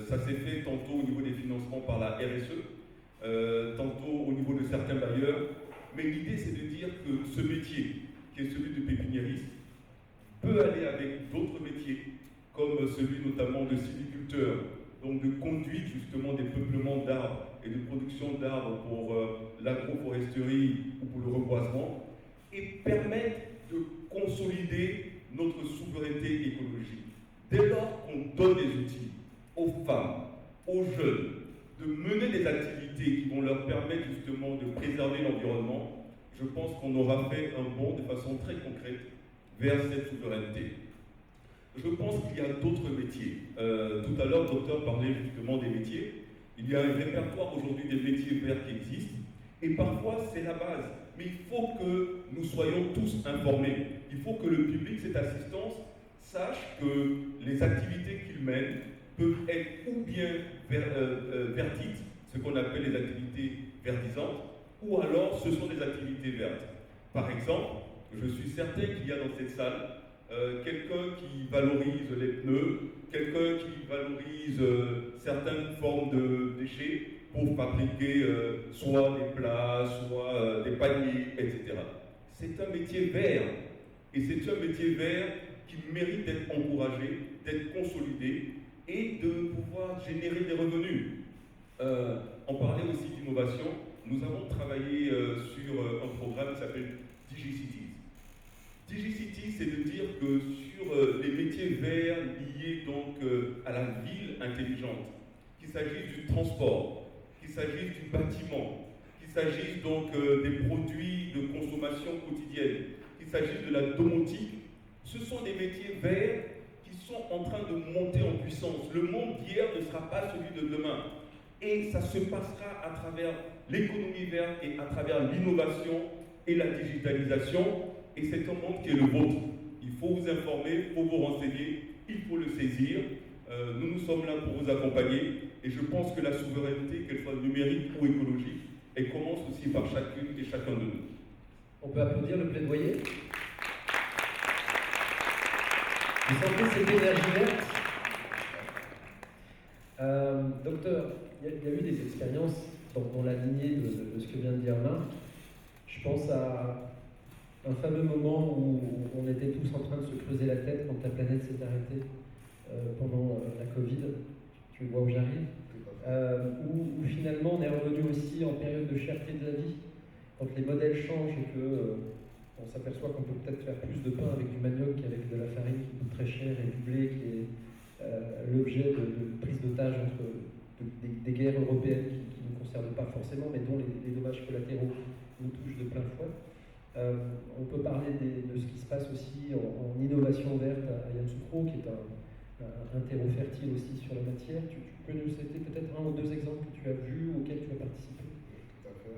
[SPEAKER 3] Ça s'est fait tantôt au niveau des financements par la RSE, tantôt au niveau de certains bailleurs, mais l'idée c'est de dire que ce métier, qui est celui de pépiniériste, peut aller avec d'autres métiers, comme celui notamment de sylviculteur, donc de conduite justement des peuplements d'arbres et de production d'arbres pour l'agroforesterie ou pour le reboisement, et permettre de consolider notre souveraineté écologique. Dès lors qu'on donne des outils aux femmes, aux jeunes, de mener des activités qui vont leur permettre justement de préserver l'environnement, je pense qu'on aura fait un bond de façon très concrète vers cette souveraineté. Je pense qu'il y a d'autres métiers, Tout à l'heure, le docteur parlait justement des métiers. Il y a un répertoire aujourd'hui des métiers verts qui existent. Et parfois, c'est la base. Mais il faut que nous soyons tous informés. Il faut que le public, cette assistance, sache que les activités qu'il mène peuvent être ou bien verdites, ce qu'on appelle les activités verdisantes, ou alors ce sont des activités vertes. Par exemple, je suis certain qu'il y a dans cette salle quelqu'un qui valorise les pneus, quelqu'un qui valorise certaines formes de déchets pour fabriquer soit des plats, soit des paniers, etc. C'est un métier vert. Et c'est un métier vert qui mérite d'être encouragé, d'être consolidé et de pouvoir générer des revenus. On parlait aussi d'innovation. Nous avons travaillé sur un programme qui s'appelle DigiCities. DigiCities, c'est de dire que sur les métiers verts liés donc à la ville intelligente, qu'il s'agisse du transport, qu'il s'agisse du bâtiment, qu'il s'agisse donc des produits de consommation quotidienne, qu'il s'agisse de la domotique, ce sont des métiers verts qui sont en train de monter en puissance. Le monde d'hier ne sera pas celui de demain. Et ça se passera à travers l'économie verte et à travers l'innovation et la digitalisation. Et c'est un monde qui est le vôtre. Il faut vous informer, il faut vous renseigner, il faut le saisir. Nous sommes là pour vous accompagner. Et je pense que la souveraineté, qu'elle soit numérique ou écologique, elle commence aussi par chacune et chacun de nous.
[SPEAKER 2] On peut applaudir le plaidoyer. Vous sentez cette énergie verte? Docteur, il y a eu des expériences dans la lignée de ce que vient de dire Marc. Je pense à un fameux moment où on était tous en train de se creuser la tête quand la planète s'est arrêtée pendant la Covid. Tu vois où j'arrive? Où finalement on est revenu aussi en période de cherté de la vie, quand les modèles changent et que on s'aperçoit qu'on peut peut-être faire plus de pain avec du manioc qu'avec de la farine qui coûte très cher et du blé qui est l'objet de prise d'otage entre des guerres européennes qui ne nous concernent pas forcément, mais dont les dommages collatéraux nous touchent de plein fouet. On peut parler de ce qui se passe aussi en innovation verte à Yamoussoukro, qui est un terreau fertile aussi sur la matière. Tu peux nous citer peut-être un ou deux exemples que tu as vus ou auxquels tu as participé?
[SPEAKER 4] Tout à fait.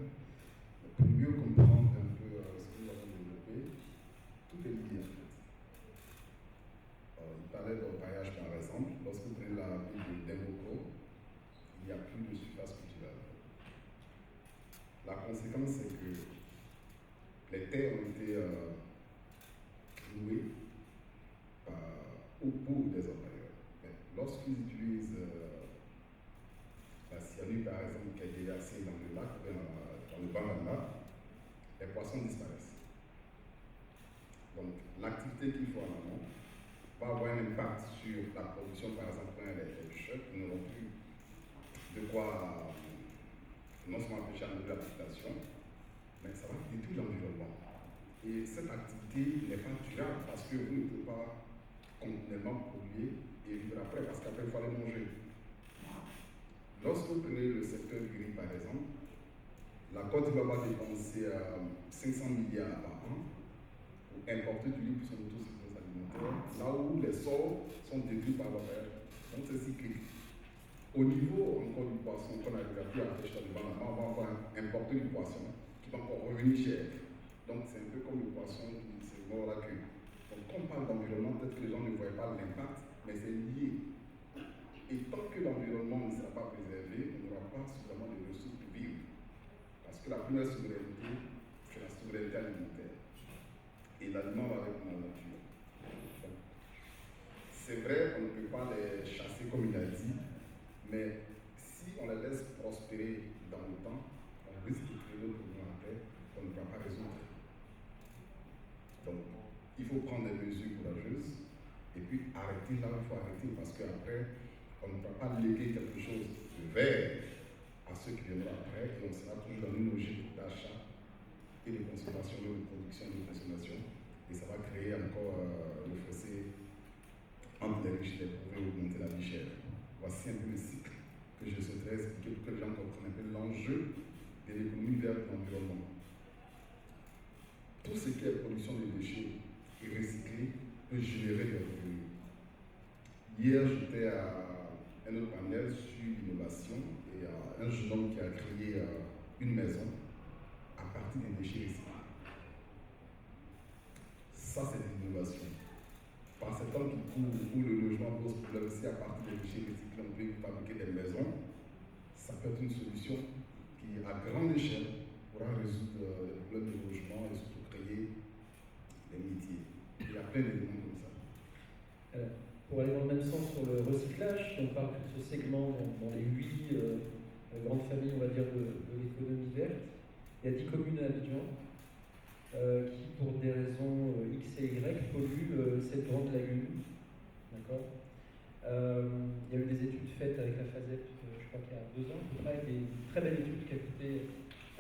[SPEAKER 4] Pour mieux comprendre un peu ce que nous avons développé, tout est lié en fait. Il parlait d'orpaillage par exemple. Lorsque vous prenez la ville de Demboko, il n'y a plus de surface culturelle. La conséquence, c'est que les terres ont été louées pour des orpailleurs. Lorsqu'ils utilisent la cyanure, par exemple, qui est déversée dans le lac, dans le bas d'un lac, les poissons disparaissent. Donc, l'activité qu'il faut en amont va avoir un impact sur la production, par exemple, les pêcheurs qui n'auront plus de quoi non seulement pêcher en l'habitation, mais ça va détruire l'environnement. Et cette activité n'est pas durable parce que vous ne pouvez pas continuellement polluer et vivre après, parce qu'après, il faut aller manger. Lorsque vous prenez le secteur du riz, par exemple, la Côte d'Ivoire va dépenser 500 milliards par an pour importer du riz pour son autosuffisance alimentaire, là où les sols sont détruits par l'horaire. Donc c'est cyclique. Au niveau encore du poisson qu'on a déjà pu acheter dans le Banama, on va encore importer du poisson qui va encore revenir cher. Donc c'est un peu comme le poisson qui se mord la queue. Donc quand on parle d'environnement, peut-être que les gens ne voient pas l'impact, mais c'est lié. Et tant que l'environnement ne sera pas préservé, on n'aura pas suffisamment de ressources pour vivre. Parce que la première souveraineté, c'est la souveraineté alimentaire. Et l'aliment va avec la nature. C'est vrai, on ne peut pas les chasser comme il a dit, mais si on les laisse prospérer dans le temps, on risque de créer d'autres problèmes après qu'on ne va pas résoudre. Donc, il faut prendre des mesures courageuses et puis arrêter là où il faut arrêter, parce qu'après, on ne va pas léguer quelque chose de vert à ceux qui viendront après, et on sera toujours dans une logique d'achat et de consommation, de production et de consommation, et ça va créer encore le fossé entre les riches et les pauvres et augmenter la vie chère. Voici un peu le cycle que je souhaiterais expliquer pour que les gens comprennent un peu l'enjeu de l'économie verte de l'environnement. Tout ce qui est production de déchets et recyclé peut générer des revenus. Hier, j'étais à un autre panel sur l'innovation et un jeune homme qui a créé une maison à partir des déchets recyclés. Ça, c'est de l'innovation. Par cet homme qui court où le logement pose problème, si à partir des déchets recyclés, on peut fabriquer des maisons, ça peut être une solution qui, à grande échelle, pourra résoudre les problèmes de logement et surtout créer des métiers. Il y a plein d'éléments comme ça.
[SPEAKER 2] Pour aller dans le même sens sur le recyclage, si on parle de ce segment dans les 8 grandes familles, on va dire, de l'économie verte, il y a 10 communes à Abidjan qui, pour des raisons X et Y, polluent cette grande lagune. D'accord. Il y a eu des études faites avec la FASEP, je crois qu'il y a 2 ans, à peu près, des très belles études qui a coûté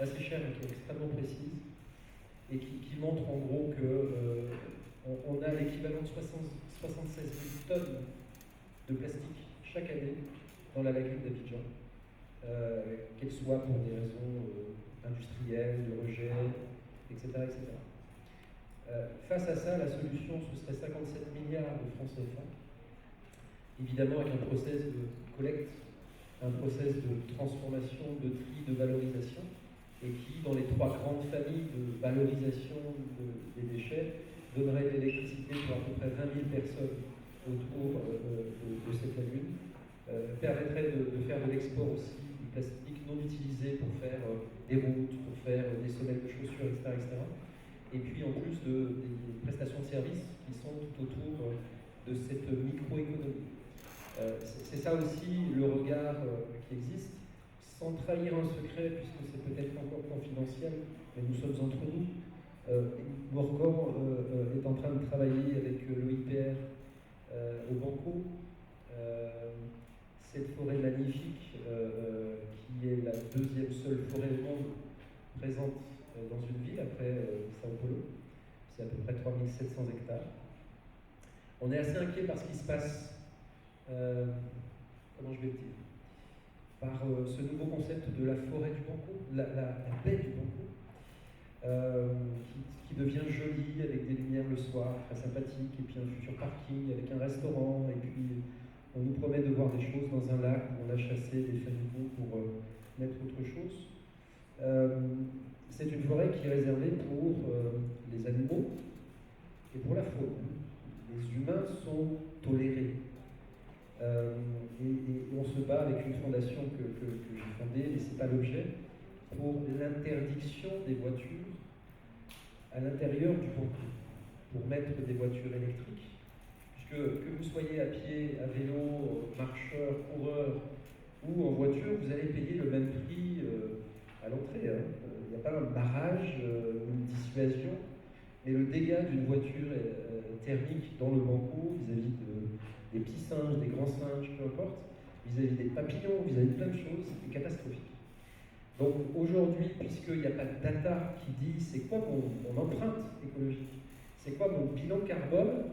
[SPEAKER 2] assez cher mais qui est extrêmement précise et qui montrent en gros que on a l'équivalent de 76 000 tonnes de plastique chaque année dans la lagune d'Abidjan, qu'elle soit pour des raisons industrielles, de rejet, etc. Face à ça, la solution, ce serait 57 milliards de francs CFA, évidemment avec un process de collecte, un process de transformation, de tri, de valorisation, et qui, dans les 3 grandes familles de valorisation des déchets, donnerait de l'électricité pour à peu près 20 000 personnes autour de cette lagune, permettrait de faire de l'export aussi du plastique non utilisé pour faire des routes, pour faire des semelles de chaussures, etc. Et puis en plus des prestations de services qui sont tout autour de cette microéconomie. C'est ça aussi le regard qui existe, sans trahir un secret, puisque c'est peut-être encore confidentiel, mais nous sommes entre nous. Morgan est en train de travailler avec l'OIPR au Banco. Cette forêt magnifique, qui est la 2e seule forêt au monde présente dans une ville, après Sao Paulo. C'est à peu près 3700 hectares. On est assez inquiet par ce qui se passe, comment je vais le dire, par ce nouveau concept de la forêt du Banco, la baie du Banco, qui devient jolie avec des lumières le soir, très sympathique, et puis un futur parking avec un restaurant, et puis on nous promet de voir des choses dans un lac où on a chassé des flamingos pour mettre autre chose. C'est une forêt qui est réservée pour les animaux et pour la faune. Les humains sont tolérés. Et on se bat avec une fondation que j'ai fondée, mais ce n'est pas l'objet, pour l'interdiction des voitures à l'intérieur du Banco, pour mettre des voitures électriques. Puisque que vous soyez à pied, à vélo, marcheur, coureur ou en voiture, vous allez payer le même prix à l'entrée. Il n'y a pas un barrage, une dissuasion, mais le dégât d'une voiture thermique dans le Banco vis-à-vis des petits singes, des grands singes, peu importe, vis-à-vis des papillons, vis-à-vis de plein de choses, est catastrophique. Donc aujourd'hui, puisqu'il n'y a pas de data qui dit c'est quoi mon empreinte écologique, c'est quoi mon bilan carbone,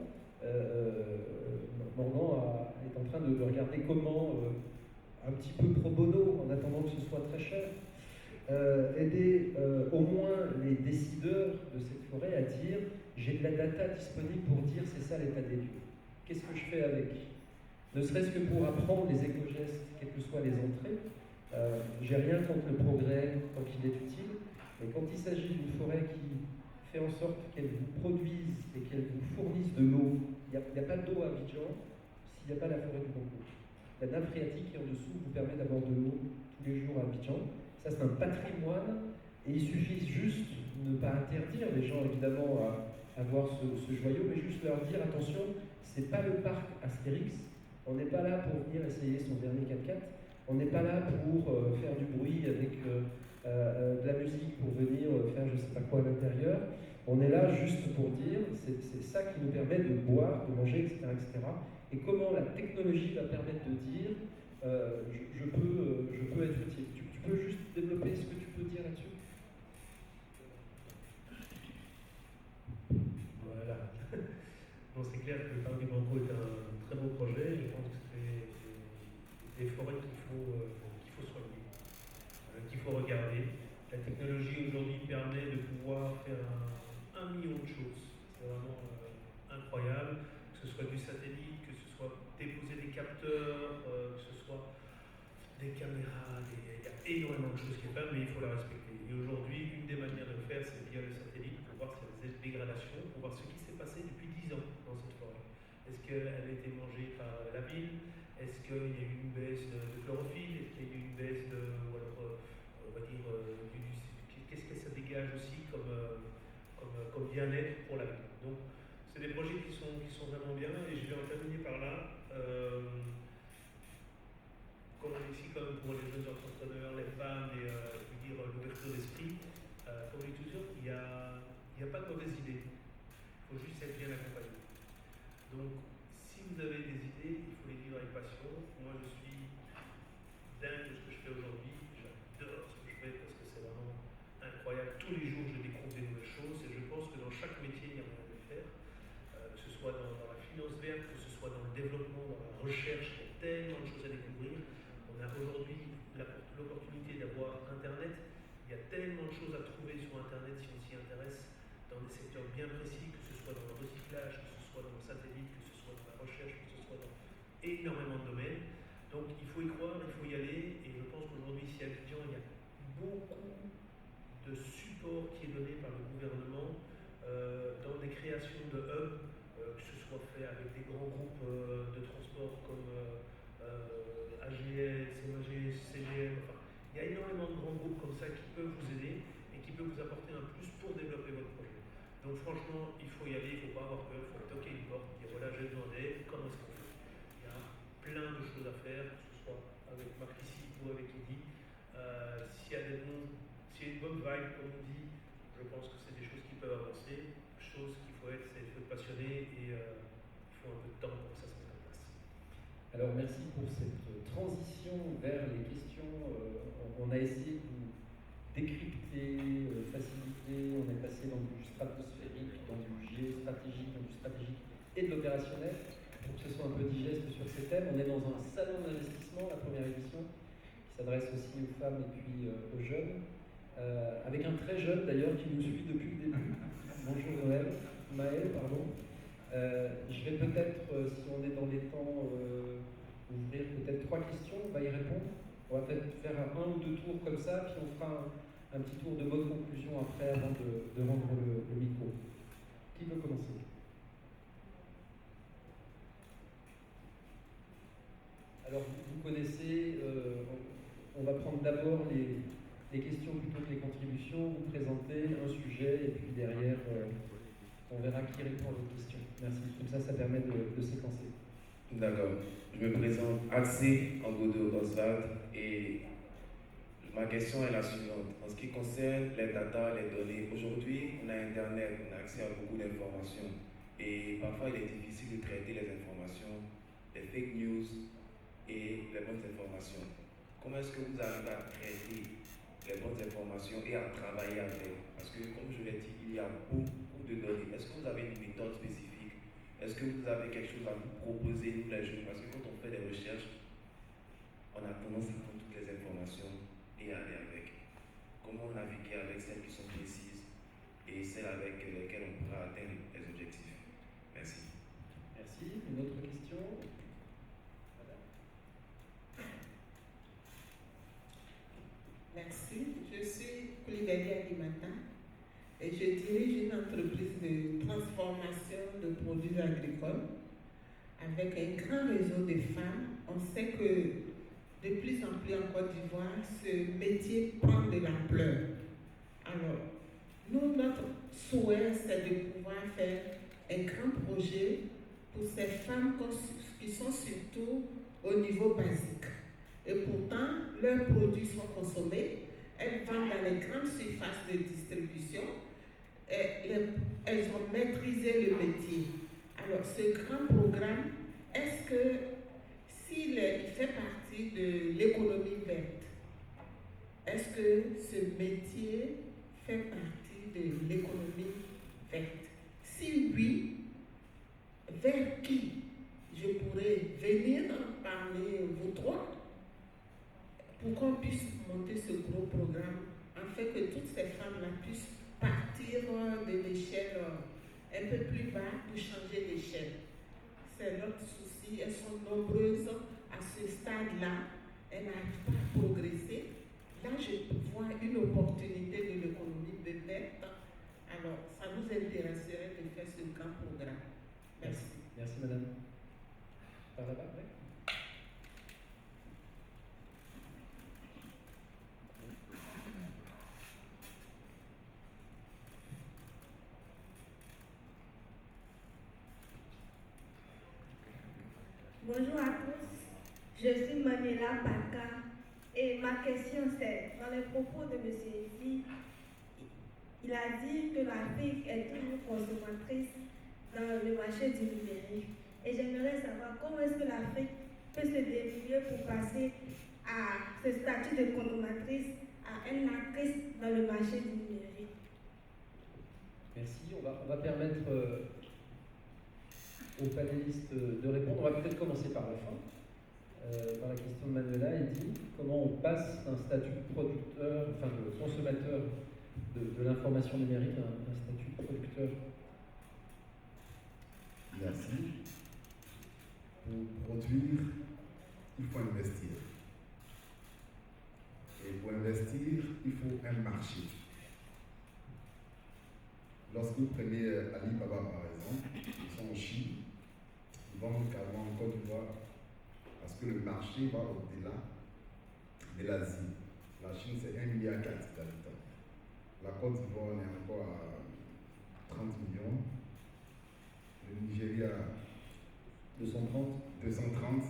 [SPEAKER 2] Morgan est en train de regarder comment, un petit peu pro bono, en attendant que ce soit très cher, aider au moins les décideurs de cette forêt à dire j'ai de la data disponible pour dire c'est ça l'état des lieux. Qu'est-ce que je fais avec? Ne serait-ce que pour apprendre les éco-gestes, quelles que soient les entrées. J'ai rien contre le progrès tant qu'il est utile, mais quand il s'agit d'une forêt qui fait en sorte qu'elle vous produise et qu'elle vous fournisse de l'eau, il n'y a pas d'eau à Abidjan s'il n'y a pas la forêt du Banco. La nappe phréatique qui est en dessous vous permet d'avoir de l'eau tous les jours à Abidjan. Ça, c'est un patrimoine, et il suffit juste de ne pas interdire les gens, évidemment, à voir ce joyau, mais juste leur dire, attention, c'est pas le parc Astérix, on n'est pas là pour venir essayer son dernier 4x4, on n'est pas là pour faire du bruit avec de la musique, pour venir faire je sais pas quoi à l'intérieur, on est là juste pour dire, c'est ça qui nous permet de boire, de manger, etc. Et comment la technologie va permettre de dire, je peux être utile. Tu peux juste développer ce que tu peux dire là-dessus?
[SPEAKER 5] Voilà. Non, c'est clair que le parc du Banco est un très beau projet. Je pense que c'est des forêts qu'il faut soigner, qu'il faut regarder. La technologie aujourd'hui permet de pouvoir faire un million de choses. C'est vraiment incroyable. Que ce soit du satellite, que ce soit déposer des capteurs, que ce soit des caméras, il y a énormément de choses qui sont faites, mais il faut la respecter. Et aujourd'hui, une des manières de le faire, c'est via le satellite, pour voir s'il y a des dégradations, pour voir ce qui s'est passé depuis 10 ans dans cette forêt. Est-ce qu'elle a été mangée par la ville? Est-ce qu'il y a eu une baisse de chlorophylle? Est-ce qu'il y a eu une baisse de, ou alors, on va dire, qu'est-ce que ça dégage aussi comme bien-être pour la ville? Donc, c'est des projets qui sont vraiment bien, et je vais en terminer par là. Comme on est ici quand même pour les jeunes entrepreneurs, les femmes et l'ouverture d'esprit, comme je dis toujours, il n'y a pas de mauvaise idée. Il faut juste être bien accompagné. Donc, si vous avez des idées, il faut les vivre avec passion. Moi, je suis dingue de ce que je fais aujourd'hui. J'adore ce que je fais parce que c'est vraiment incroyable. Tous les jours, je découvre des nouvelles choses, et je pense que dans chaque métier, il y a moyen de le faire. Que ce soit dans la finance verte, que ce soit dans le développement, dans la recherche, il y a tellement de choses à découvrir. On a aujourd'hui l'opportunité d'avoir Internet. Il y a tellement de choses à trouver sur Internet si on s'y intéresse, dans des secteurs bien précis, que ce soit dans le recyclage, que ce soit dans le satellite, que ce soit dans la recherche, que ce soit dans énormément de domaines. Donc il faut y croire, il faut y aller, et je pense qu'aujourd'hui ici à Abidjan, il y a beaucoup de support qui est donné par le gouvernement dans des créations de hubs, que ce soit fait avec des grands groupes de transport comme AGL, CMAG, CGM, enfin, il y a énormément de grands groupes comme ça qui peuvent vous aider et qui peuvent vous apporter un plus pour développer votre projet. Donc franchement, il faut y aller, il ne faut pas avoir peur, il faut toquer une porte, dire voilà, j'ai besoin d'aide, comment est-ce qu'on fait? Il y a plein de choses à faire, que ce soit avec Marc ici ou avec Eddy. S'il y a une bonne vibe, comme on dit, je pense que c'est des choses qui peuvent avancer. Chose qu'il faut être, c'est passionné, et il faut un peu de temps pour que ça se mette en place.
[SPEAKER 2] Alors merci pour cette transition vers les questions. On a essayé de vous décrypter, faciliter. On est passé dans du stratosphérique, dans du géostratégique, dans du stratégique et de l'opérationnel, pour que ce soit un peu digeste sur ces thèmes. On est dans un salon d'investissement, la première édition, qui s'adresse aussi aux femmes et puis aux jeunes. Avec un très jeune d'ailleurs qui nous suit depuis le début. Bonjour Maël, pardon. Je vais peut-être, si on est dans les temps, ouvrir peut-être 3 questions, on va y répondre. On va peut-être faire un ou 2 tours comme ça, puis on fera un petit tour de mode conclusion après, avant de rendre le micro. Qui veut commencer? Alors vous connaissez, on va prendre d'abord les questions plutôt que les contributions, vous présenter un sujet, et puis derrière, on verra qui répond à vos questions. Merci. Comme ça permet de séquencer.
[SPEAKER 6] D'accord. Je me présente Axé Angodo Oswald, et ma question est la suivante. En ce qui concerne les data, les données, aujourd'hui, on a Internet, on a accès à beaucoup d'informations, et parfois il est difficile de traiter les informations, les fake news et les bonnes informations. Comment est-ce que vous arrivez à traiter les bonnes informations et à travailler avec? Parce que, comme je l'ai dit, il y a beaucoup de données. Est-ce que vous avez une méthode spécifique? Est-ce que vous avez quelque chose à nous proposer, nous les jeunes? Parce que quand on fait des recherches, on a tendance à prendre toutes les informations et aller avec. Comment naviguer avec celles qui sont précises et celles avec lesquelles on pourra atteindre les objectifs? Merci.
[SPEAKER 2] Merci. Une autre question?
[SPEAKER 7] Merci. Je suis Koulibaly Alimata et je dirige une entreprise de transformation de produits agricoles avec un grand réseau de femmes. On sait que de plus en plus en Côte d'Ivoire, ce métier prend de l'ampleur. Alors, nous, notre souhait, c'est de pouvoir faire un grand projet pour ces femmes qui sont surtout au niveau basique. Et pourtant, leurs produits sont consommés, elles vendent dans les grandes surfaces de distribution, et elles ont maîtrisé le métier. Alors, ce grand programme, est-ce que s'il fait partie de l'économie verte, est-ce que ce métier fait partie de l'économie verte? Si oui, vers qui je pourrais venir parler vous trois pour qu'on puisse monter ce gros programme, afin que toutes ces femmes-là puissent partir de l'échelle un peu plus bas pour changer d'échelle. C'est notre souci. Elles sont nombreuses à ce stade-là. Elles n'arrive pas à progresser, là je vois une opportunité de l'économie de verte. Alors, ça nous intéresserait de faire ce grand programme. Merci.
[SPEAKER 2] Merci madame. Par là-bas, ouais.
[SPEAKER 8] Bonjour à tous, je suis Manuela Baka et ma question c'est, dans les propos de M. Ezi, il a dit que l'Afrique est toujours consommatrice dans le marché du numérique. Et j'aimerais savoir comment est-ce que l'Afrique peut se débrouiller pour passer à ce statut de consommatrice à une actrice dans le marché du numérique.
[SPEAKER 2] Merci, on va permettre aux panélistes de répondre. On va peut-être commencer par la fin. Dans la question de Manuela, elle dit comment on passe d'un statut de producteur, enfin de consommateur de l'information numérique à un statut de producteur.
[SPEAKER 4] Merci. Pour produire, il faut investir. Et pour investir, il faut un marché. Lorsque vous prenez Alibaba par exemple, ils sont en Chine, ils vendent carrément en Côte d'Ivoire, parce que le marché va au-delà de l'Asie. La Chine, c'est 1,4 milliard d'habitants. La Côte d'Ivoire, on est encore à 30 millions. Le Nigeria,
[SPEAKER 2] 230.
[SPEAKER 4] 230. Vous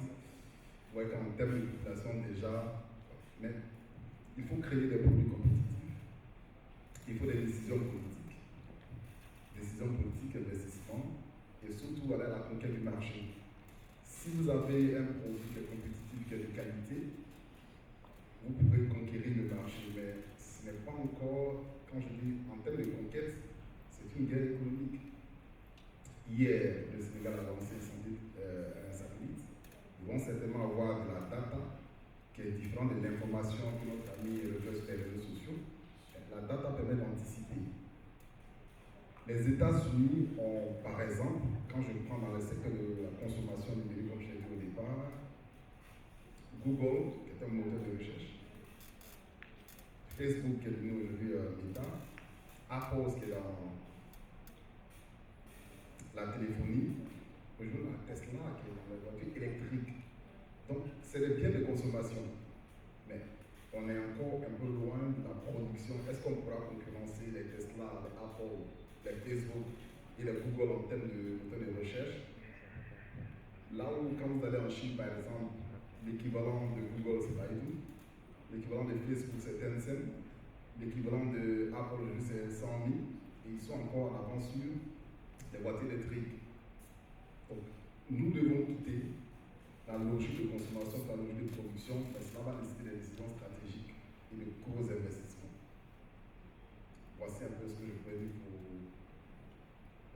[SPEAKER 4] voyez qu'en termes de population déjà, mais il faut créer des produits compétitifs. Il faut des décisions politiques. Décisions politiques, investissement, et surtout aller à la conquête du marché. Si vous avez un produit qui est compétitif, qui est de qualité, vous pourrez conquérir le marché, mais ce n'est pas encore, quand je dis en termes de conquête, c'est une guerre économique. Hier, le Sénégal a lancé un satellite. Ils vont certainement avoir de la data qui est différente de l'information que notre ami recueille sur les réseaux sociaux. La data permet d'anticiper. Les États-Unis ont, par exemple, quand je prends dans le secteur de la consommation numérique, comme je l'ai dit au départ, Google, qui est un moteur de recherche, Facebook, qui est devenu aujourd'hui Meta, Apple, qui est dans la téléphonie, aujourd'hui la Tesla, qui est dans la voiture électrique. Donc, c'est des biens de consommation. Mais on est encore un peu loin de la production. Est-ce qu'on pourra concurrencer les Tesla, les Apple, les Facebook et les Google en termes de moteurs de recherche? Là où, quand vous allez en Chine, par exemple, l'équivalent de Google, c'est Baidu, l'équivalent de Facebook, c'est Tencent, l'équivalent de Apple, c'est Xiaomi, et ils sont encore en avance sur les voitures électriques. Donc, nous devons quitter la logique de consommation, la logique de production, parce que cela va nécessiter des décisions stratégiques et de gros investissements. Voici un peu ce que je pourrais dire pour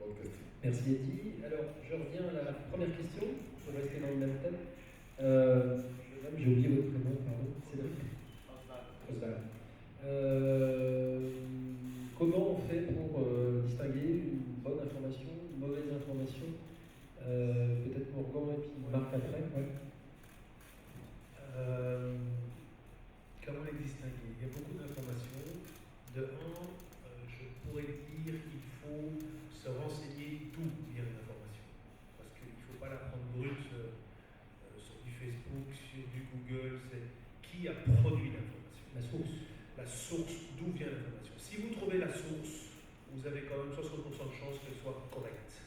[SPEAKER 4] votre question.
[SPEAKER 2] Merci Eddie. Alors, je reviens à la première question, pour rester dans le même thème. J'ai oublié votre prénom, pardon. Cédric Osval. Comment on fait pour distinguer une bonne information, une mauvaise information? Peut-être Morgan et puis Marc après. Ouais.
[SPEAKER 5] Comment les distinguer? Il y a beaucoup d'informations. De un, je pourrais dire qu'il faut se renseigner d'où vient l'information. Parce qu'il ne faut pas la prendre brute sur du Facebook, sur du Google. C'est qui a produit l'information.
[SPEAKER 2] La source.
[SPEAKER 5] La source, d'où vient l'information. Si vous trouvez la source, vous avez quand même 60% de chances qu'elle soit correcte.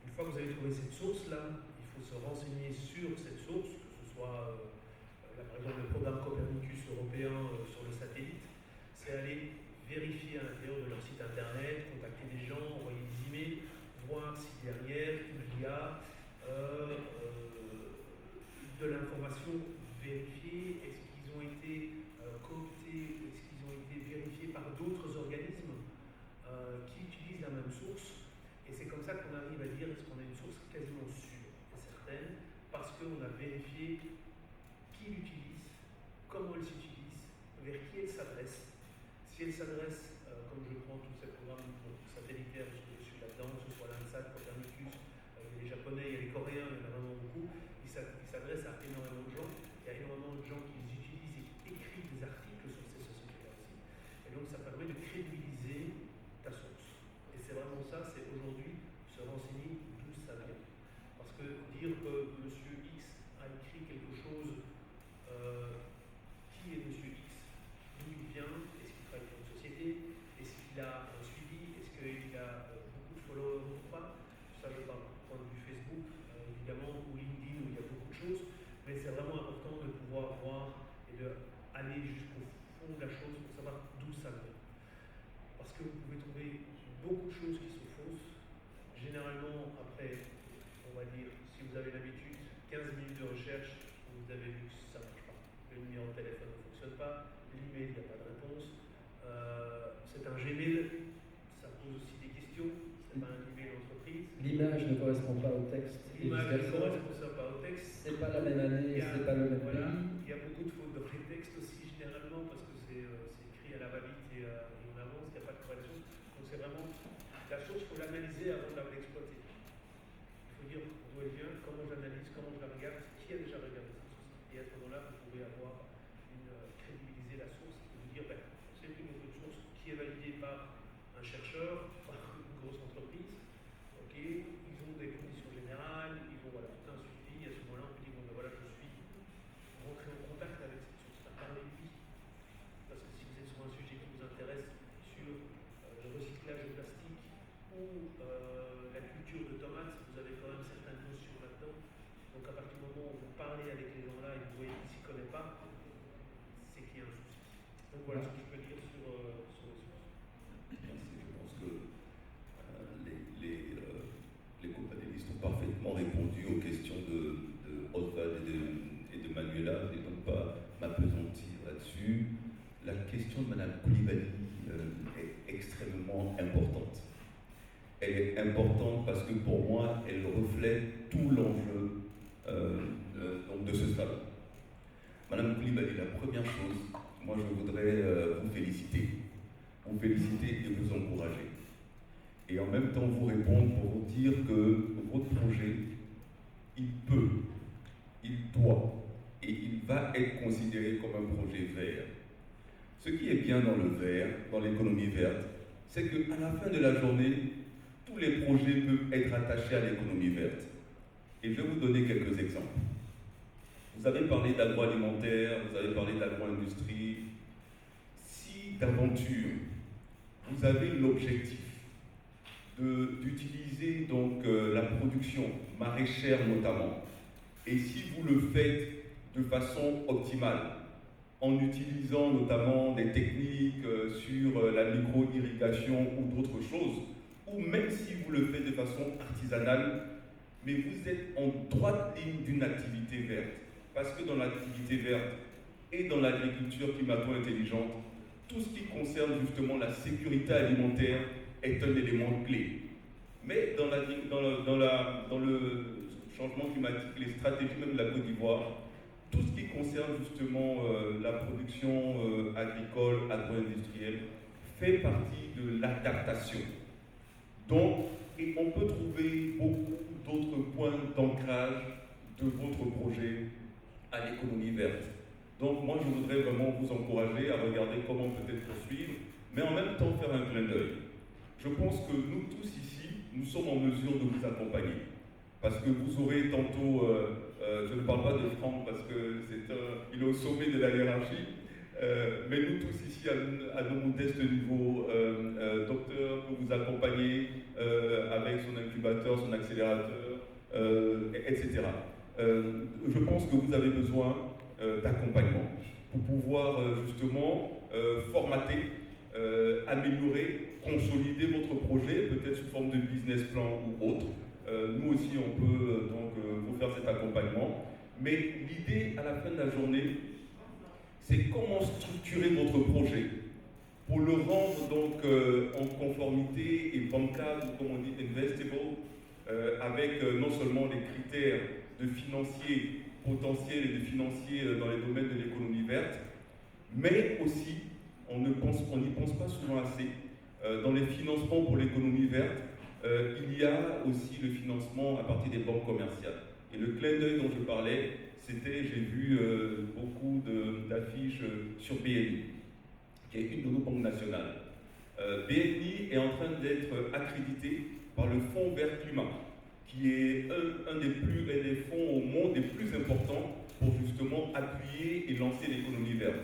[SPEAKER 5] Une fois que vous avez trouvé cette source-là, il faut se renseigner sur cette source, que ce soit, là, par exemple, le programme Copernicus européen sur le satellite. C'est aller vérifier à l'intérieur de leur site internet, contacter des gens, envoyer des emails, voir si derrière il y a de l'information vérifiée. Est-ce qu'ils ont été cooptés, est-ce qu'ils ont été vérifiés par d'autres organismes qui utilisent la même source? Et c'est comme ça qu'on arrive à dire est-ce qu'on a une source quasiment sûre et certaine, parce qu'on a vérifié qui l'utilise, comment elle s'utilise, vers qui elle s'adresse. Si elle s'adresse, comme je prends tous ces programmes satellitaires, parce que je suis là-dedans, que ce soit l'ANSAT, Copernicus, il y a les Japonais, il y a les Coréens, il y en a vraiment beaucoup, ils s'adressent à énormément de gens. Il y a énormément de gens d'aller jusqu'au fond de la chose pour savoir d'où ça vient. Parce que vous pouvez trouver beaucoup de choses qui sont fausses. Généralement, après, on va dire, si vous avez l'habitude, 15 minutes de recherche, vous avez vu que ça ne marche pas. Le numéro de téléphone ne fonctionne pas, l'email, il n'y a pas de réponse. C'est un Gmail, ça pose aussi des questions, c'est pas un email d'entreprise.
[SPEAKER 2] L'image ne correspond pas au texte.
[SPEAKER 5] L'image ne correspond pas au texte.
[SPEAKER 2] C'est pas la même année, c'est pas le même pays.
[SPEAKER 5] Il y a beaucoup de fautes dans les textes aussi, généralement, parce que c'est écrit à la va-vite et on avance, il n'y a pas de correction. Donc c'est vraiment, la chose, il faut l'analyser avant de l'exploiter. Il faut dire d'où elle vient, comment je l'analyse, comment je la regarde, qui a déjà regardé cette source. Et à ce moment-là, vous pouvez crédibiliser la source et vous dire, ben, c'est une autre source qui est validée par un chercheur, par une grosse entreprise. Ok, ils ont des conditions générales, ils ont voilà, tout un suivi. À ce moment-là, on peut dire, bon, ben, voilà, je suis rentré en contact avec cette source, parlez-lui. Parce que si vous êtes sur un sujet qui vous intéresse, sur le recyclage de plastique ou la culture de tomates, vous avez quand même certaines notions là-dedans. Donc à partir du moment où vous parlez avec les gens-là et vous voyez qu'ils ne s'y connaissent pas, c'est qu'il y a un souci. Donc voilà ce que je peux dire sur les sources.
[SPEAKER 3] Merci. Je pense que les co-panélistes ont parfaitement répondu aux questions de Oswald et de Manuela. Je ne vais donc pas m'appesantir là-dessus. La question de Mme Coulibaly est extrêmement importante. Elle est importante parce que pour moi, elle reflète tout l'enjeu donc de ce salon. Madame Coulibaly, la première chose, moi je voudrais vous féliciter et vous encourager. Et en même temps vous répondre pour vous dire que votre projet, il peut, il doit et il va être considéré comme un projet vert. Ce qui est bien dans le vert, dans l'économie verte, c'est qu'à la fin de la journée, tous les projets peuvent être attachés à l'économie verte. Et je vais vous donner quelques exemples. Vous avez parlé d'agroalimentaire, vous avez parlé d'agro-industrie. Si d'aventure, vous avez l'objectif d'utiliser donc la production maraîchère notamment, et si vous le faites de façon optimale, en utilisant notamment des techniques sur la micro-irrigation ou d'autres choses, ou même si vous le faites de façon artisanale, mais vous êtes en droite ligne d'une activité verte. Parce que dans l'activité verte et dans l'agriculture climato-intelligente, tout ce qui concerne justement la sécurité alimentaire est un élément clé. Mais dans le changement climatique, les stratégies même de la Côte d'Ivoire, tout ce qui concerne justement la production agricole, agro-industrielle, fait partie de l'adaptation. Donc, et on peut trouver beaucoup d'autres points d'ancrage de votre projet à l'économie verte. Donc moi, je voudrais vraiment vous encourager à regarder comment peut-être poursuivre, mais en même temps faire un clin d'œil. Je pense que nous tous ici, nous sommes en mesure de vous accompagner. Parce que vous aurez tantôt, je ne parle pas de Franck parce qu'il est au sommet de la hiérarchie, mais nous tous ici, à nos modestes niveaux, docteur, pour vous accompagner avec son incubateur, son accélérateur, etc. Je pense que vous avez besoin d'accompagnement pour pouvoir justement formater, améliorer, consolider votre projet, peut-être sous forme de business plan ou autre. Nous aussi, on peut donc vous faire cet accompagnement. Mais l'idée, à la fin de la journée, c'est comment structurer votre projet pour le rendre donc en conformité et bancable, ou comme on dit, investable, avec non seulement les critères de financiers potentiels et de financiers dans les domaines de l'économie verte, mais aussi, on n'y pense pas souvent assez, dans les financements pour l'économie verte, il y a aussi le financement à partir des banques commerciales. Et le clin d'œil dont je parlais, c'était, j'ai vu beaucoup d'affiches sur BNI, qui est une de nos banques nationales. BNI est en train d'être accrédité par le Fonds Vert Climat, qui est un des fonds au monde les plus importants pour justement appuyer et lancer l'économie verte.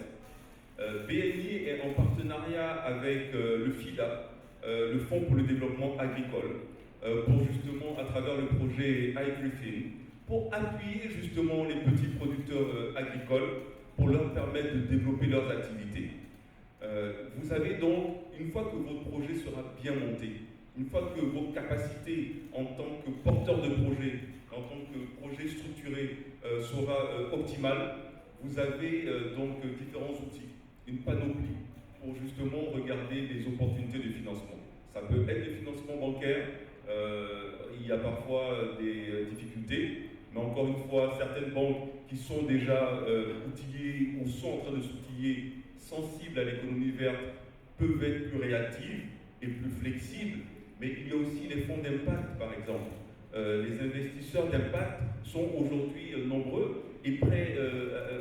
[SPEAKER 3] BNI est en partenariat avec le FIDA, le Fonds pour le développement agricole, pour justement, à travers le projet iGriffin, pour appuyer justement les petits producteurs agricoles pour leur permettre de développer leurs activités. Vous avez donc, une fois que votre projet sera bien monté, une fois que vos capacités en tant que porteur de projet, en tant que projet structuré sera optimale, vous avez donc différents outils, une panoplie pour justement regarder les opportunités de financement. Ça peut être des financements bancaires, il y a parfois des difficultés, mais encore une fois, certaines banques qui sont déjà outillées ou sont en train de s'outiller, sensibles à l'économie verte, peuvent être plus réactives et plus flexibles. Mais il y a aussi les fonds d'impact, par exemple. Les investisseurs d'impact sont aujourd'hui nombreux et prêts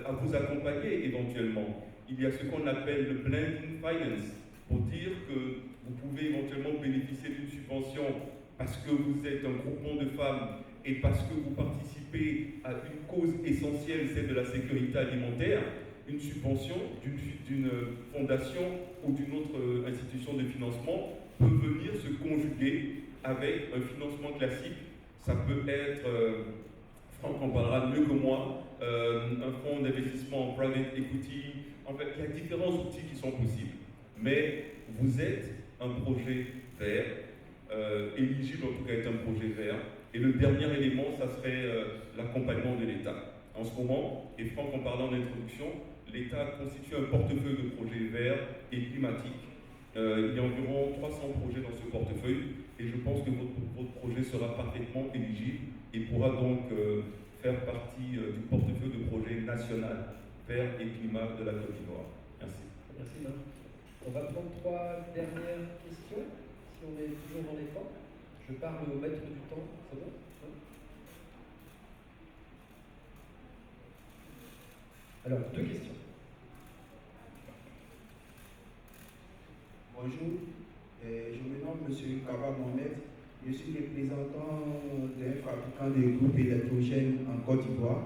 [SPEAKER 3] à vous accompagner éventuellement. Il y a ce qu'on appelle le blending finance, pour dire que vous pouvez éventuellement bénéficier d'une subvention parce que vous êtes un groupement de femmes et parce que vous participez à une cause essentielle, celle de la sécurité alimentaire. Une subvention d'une fondation ou d'une autre institution de financement peut venir se conjuguer avec un financement classique. Ça peut être, Franck en parlera mieux que moi, un fonds d'investissement en private equity. En fait, il y a différents outils qui sont possibles. Mais vous êtes un projet vert, éligible en tout cas à être un projet vert. Et le dernier élément, ça serait l'accompagnement de l'État. En ce moment, et Franck en parlant en introduction, l'État constitue un portefeuille de projets verts et climatiques. Il y a environ 300 projets dans ce portefeuille et je pense que votre projet sera parfaitement éligible et pourra donc faire partie du portefeuille de projets national vert et climat de la Côte d'Ivoire. Merci.
[SPEAKER 2] Merci Marc. On va prendre 3 dernières questions, si on est toujours dans les temps. Je parle au maître du temps, c'est bon? Alors, 2 questions.
[SPEAKER 9] Bonjour, je me nomme M. Kaba Mohamed. Je suis représentant d'un fabricant de groupes électrogènes en Côte d'Ivoire,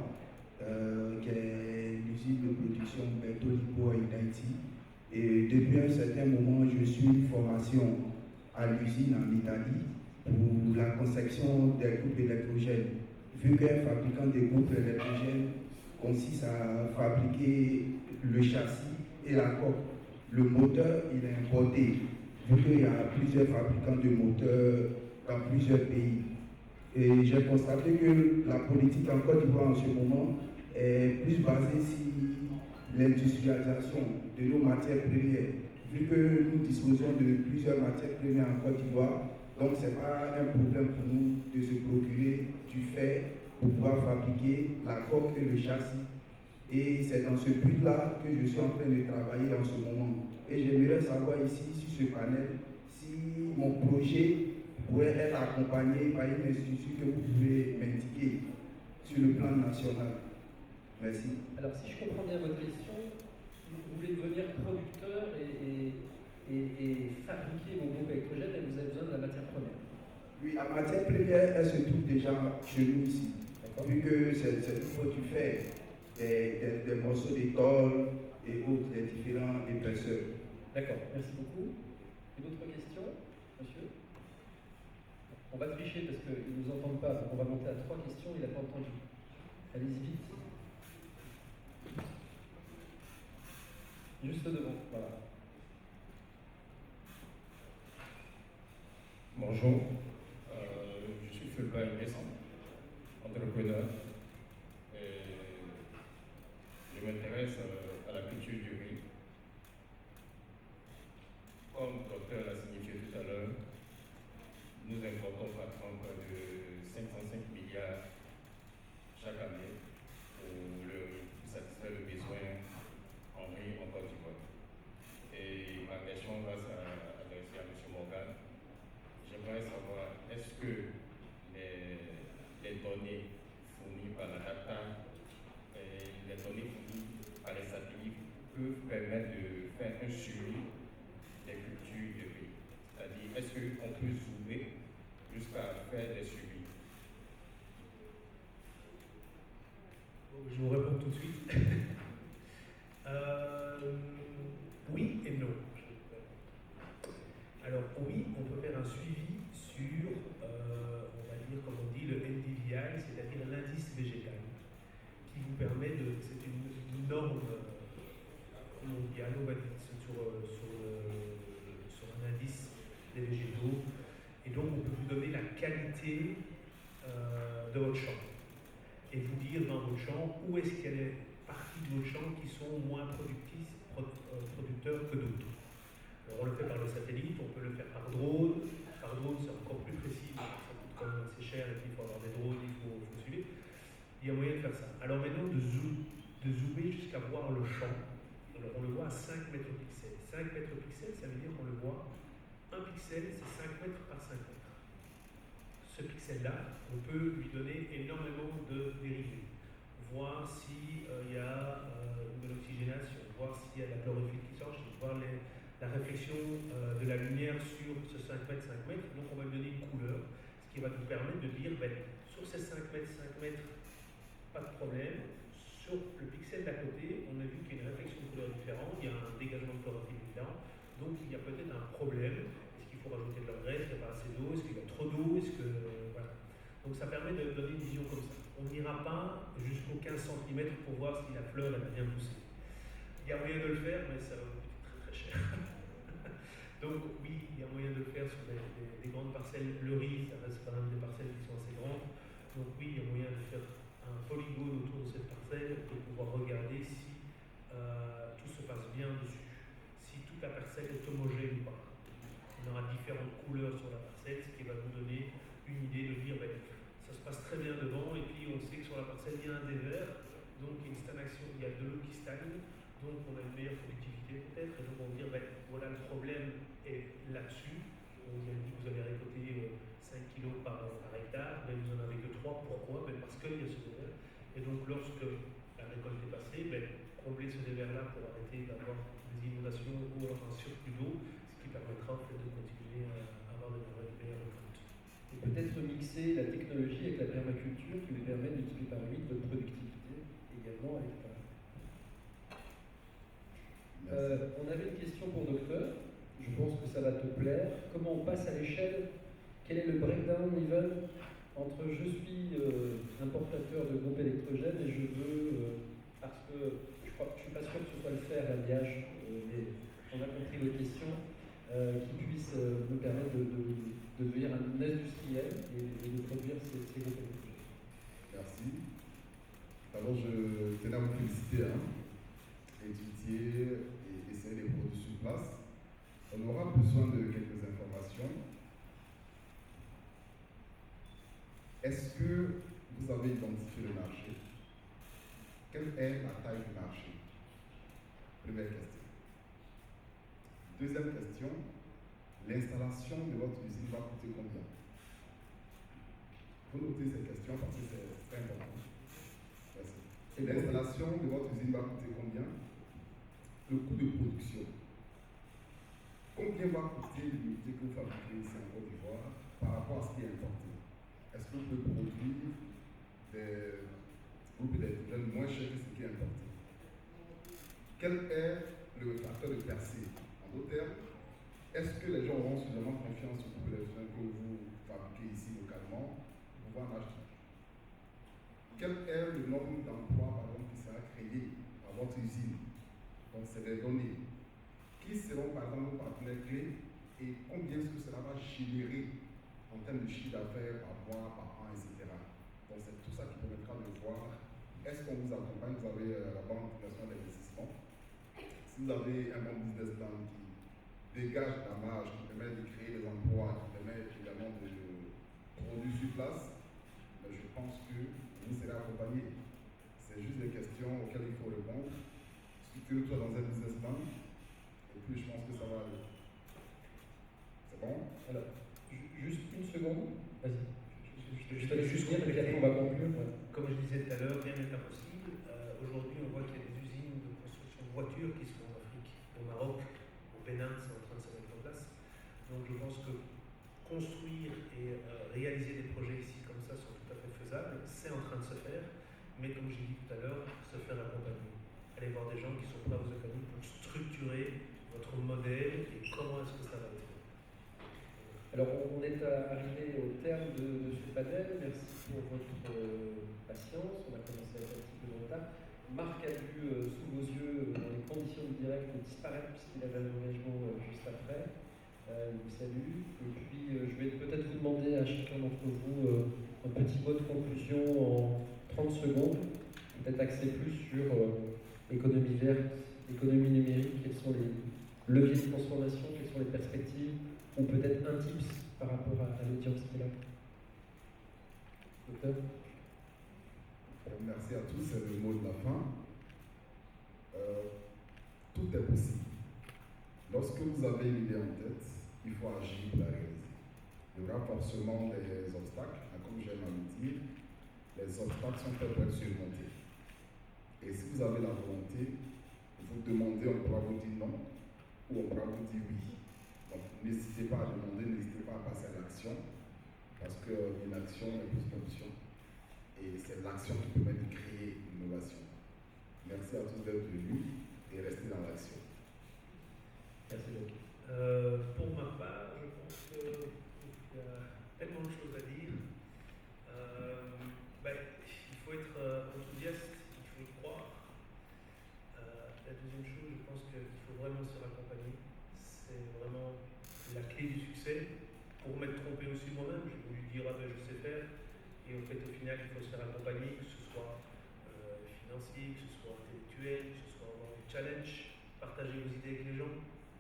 [SPEAKER 9] qui est l'usine de production Berto Lipo en Haïti. Et depuis un certain moment, je suis une formation à l'usine en Italie pour la conception des groupes électrogènes. Vu qu'un fabricant de groupes électrogènes consiste à fabriquer le châssis et la coque. Le moteur, il est importé, vu qu'il y a plusieurs fabricants de moteurs dans plusieurs pays. Et j'ai constaté que la politique en Côte d'Ivoire en ce moment est plus basée sur l'industrialisation de nos matières premières. Vu que nous disposons de plusieurs matières premières en Côte d'Ivoire, donc ce n'est pas un problème pour nous de se procurer du fer pour pouvoir fabriquer la coque et le châssis. Et c'est dans ce but-là que je suis en train de travailler en ce moment. Et j'aimerais savoir ici, sur ce panel, si mon projet pourrait être accompagné par une institution que vous pouvez m'indiquer sur le plan national. Merci.
[SPEAKER 2] Alors, si je comprends bien votre question, vous voulez devenir producteur et fabriquer vos groupes électrogènes et vous avez besoin de la matière première.
[SPEAKER 9] Oui, la matière première, elle se trouve déjà chez nous ici. Vu que c'est tout ce que tu fais. Des morceaux d'école et autres, des différents épaisseurs.
[SPEAKER 2] D'accord, merci beaucoup. Une autre question, monsieur? On va tricher parce qu'ils ne nous entendent pas, donc on va monter à 3 questions, il n'a pas entendu. Allez-y vite. Juste devant, voilà.
[SPEAKER 10] Bonjour, je suis Fulbert Besson, entrepreneur. Je m'intéresse à la culture du riz. Comme le docteur l'a signifié tout à l'heure, nous importons par exemple de 505 milliards chaque année pour satisfaire le besoin en riz en Côte d'Ivoire. Et ma question va s'adresser à M. Morgan. J'aimerais savoir, est-ce que les données fournies par la data les données fournies par les satellites peuvent permettre de faire un suivi des cultures de riz. C'est-à-dire, est-ce qu'on peut zoomer jusqu'à faire des suivis?
[SPEAKER 5] Je vous réponds tout de suite. Oui et non. Alors oui, on peut faire un suivi sur, on va dire, comme on dit, le NDVI, c'est-à-dire l'indice végétal, qui vous permet de, c'est une norme mondiale, on va dire, sur un indice des végétaux. Et donc, on peut vous donner la qualité de votre champ. Et vous dire dans votre champ où est-ce qu'il y a des parties de votre champ qui sont moins producteurs que d'autres. Alors, on le fait par le satellite, on peut le faire par drone. Par drone, c'est encore plus précis, ça coûte quand même assez cher, et puis il faut avoir des drones, il faut suivre. Il y a moyen de faire ça. Alors maintenant, de zoomer jusqu'à voir le champ. Alors on le voit à 5 mètres pixels. 5 mètres pixels, ça veut dire qu'on le voit. Un pixel, c'est 5 mètres par 5 mètres. Ce pixel-là, on peut lui donner énormément de dérivés. Voir s'il y a une bonne oxygénation, voir s'il y a de la chlorophylle qui sort, voir la réflexion de la lumière sur ce 5 mètres, 5 mètres. Donc on va lui donner une couleur, ce qui va nous permettre de dire, sur ces 5 mètres, pas de problème. Sur le pixel d'à côté, on a vu qu'il y a une réflexion de couleur différente, il y a un dégagement de chlorophylle différent, donc il y a peut-être un problème. Est-ce qu'il faut rajouter de l'engrais? Est-ce qu'il n'y a pas assez d'eau? Est-ce qu'il y a trop d'eau? Voilà. Donc ça permet de donner une vision comme ça. On n'ira pas jusqu'aux 15 cm pour voir si la fleur elle a bien poussé. Il y a moyen de le faire, mais ça va coûter très très cher. Donc oui, il y a moyen de le faire sur des grandes parcelles. Le riz, ça reste quand même des parcelles qui sont assez grandes. Donc oui, il y a moyen de faire un polygone autour de cette parcelle et pouvoir regarder si tout se passe bien dessus, si toute la parcelle est homogène ou pas. On aura différentes couleurs sur la parcelle, ce qui va nous donner une idée de dire ça se passe très bien devant et puis on sait que sur la parcelle il y a un dévers, donc il y a une stagnation, il y a de l'eau qui stagne, donc on a une meilleure productivité peut-être, et donc on va dire voilà le problème est là-dessus. On vous a dit que vous avez récolté 5 kg par hectare, mais vous n'en avez que 3. Pourquoi? Parce qu'il y a ce dévers. Et donc lorsque la récolte est passée, combler ce dévers-là pour arrêter d'avoir des inondations ou un surplus d'eau, ce qui permettra en fait, de continuer à avoir de meilleures récoltes.
[SPEAKER 2] Et peut-être mixer la technologie avec la permaculture qui lui permet de multiplier par 8 votre productivité également à l'hectare. On avait une question pour Docteur. Je pense que ça va te plaire. Comment on passe à l'échelle? Quel est le breakdown even entre je suis importateur de groupes électrogènes et je veux, parce que je suis pas sûr que ce soit le fer, l'alliage, mais on a compris les questions, qui puisse me permettre de devenir un industriel et de produire ces groupes électrogènes.
[SPEAKER 4] Merci. Alors je tenais à vous féliciter, étudier et essayer les produits sur place. On aura besoin de quelques informations. Est-ce que vous avez identifié le marché? Quelle est la taille du marché? Première question. Deuxième question, l'installation de votre usine va coûter combien? Il faut noter cette question parce que c'est très important. Merci. L'installation de votre usine va coûter combien? Le coût de production. Combien va coûter l'unité que vous fabriquez ici en Côte d'Ivoire par rapport à ce qui est importé? Est-ce que vous pouvez produire des groupes d'électrogènes moins chers que ce qui est importé? Quel est le facteur de percée? En d'autres termes, est-ce que les gens auront suffisamment confiance au groupe d'électrogènes que vous fabriquez ici localement pour pouvoir en acheter? Quel est le nombre d'emplois, par exemple, qui sera créé à votre usine? Donc, c'est des données. Qui seront, par exemple, vos partenaires clés et combien est-ce que cela va générer en termes de chiffre d'affaires par mois, par an, etc. Donc, c'est tout ça qui permettra de voir est-ce qu'on vous accompagne. Vous avez la Banque nationale d'investissement. Si vous avez un bon business plan qui dégage la marge, qui permet de créer des emplois, qui permet également de produire sur place, je pense que vous serez accompagné. C'est juste des questions auxquelles il faut répondre. Structurez-toi dans un business plan. Et puis je pense que ça va aller. C'est bon?
[SPEAKER 2] Alors, juste une seconde. Vas-y. Je te laisse juste dire et puis après on va conclure. Ouais.
[SPEAKER 5] Comme je disais tout à l'heure, rien n'est impossible. Aujourd'hui, on voit qu'il y a des usines de construction de voitures qui sont en Afrique. Au Maroc, au Bénin, c'est en train de se mettre en place. Donc je pense que construire et réaliser des projets ici comme ça sont tout à fait faisables. C'est en train de se faire. Mais comme j'ai dit tout à l'heure, se faire accompagner. Allez voir des gens qui sont prêts à vous accompagner pour structurer votre modèle et comment est-ce que ça va être.
[SPEAKER 2] Alors on est arrivé au terme de ce panel. Merci pour votre patience. On a commencé un petit peu en retard. Marc a vu sous vos yeux, dans les conditions du direct, disparaître puisqu'il avait un engagement juste après. Je vous salue. Et puis, je vais peut-être vous demander à chacun d'entre vous un petit mot de conclusion en 30 secondes, peut-être axé plus sur économie verte, économie numérique, quels sont les leviers de transformation, quelles sont les perspectives, ou peut-être un tips par rapport à l'audience qui est là. Docteur ?
[SPEAKER 4] Merci à tous, c'est le mot de la fin. Tout est possible. Lorsque vous avez une idée en tête, il faut agir pour la réaliser. Il y aura forcément des obstacles, comme j'aime à le dire, les obstacles sont faits pour être surmontés. Et si vous avez la volonté, vous demandez, on pourra vous dire non, ou on pourra vous dire oui. Donc n'hésitez pas à demander, n'hésitez pas à passer à l'action, parce qu'une action est plus qu'une option. Et c'est l'action qui permet de créer une innovation. Merci à tous d'être venus et restez dans l'action.
[SPEAKER 2] Merci beaucoup.
[SPEAKER 5] Pour ma part, je pense qu'il y a tellement de choses à dire. Il faut être enthousiaste, il faut y croire. La deuxième chose, je pense qu'il faut vraiment se faire accompagner. C'est vraiment la clé du succès. Pour m'être trompé aussi moi-même, j'ai voulu dire je sais faire. Et au final, il faut se faire accompagner, que ce soit financier, que ce soit intellectuel, que ce soit avoir du challenge. Partagez vos idées avec les gens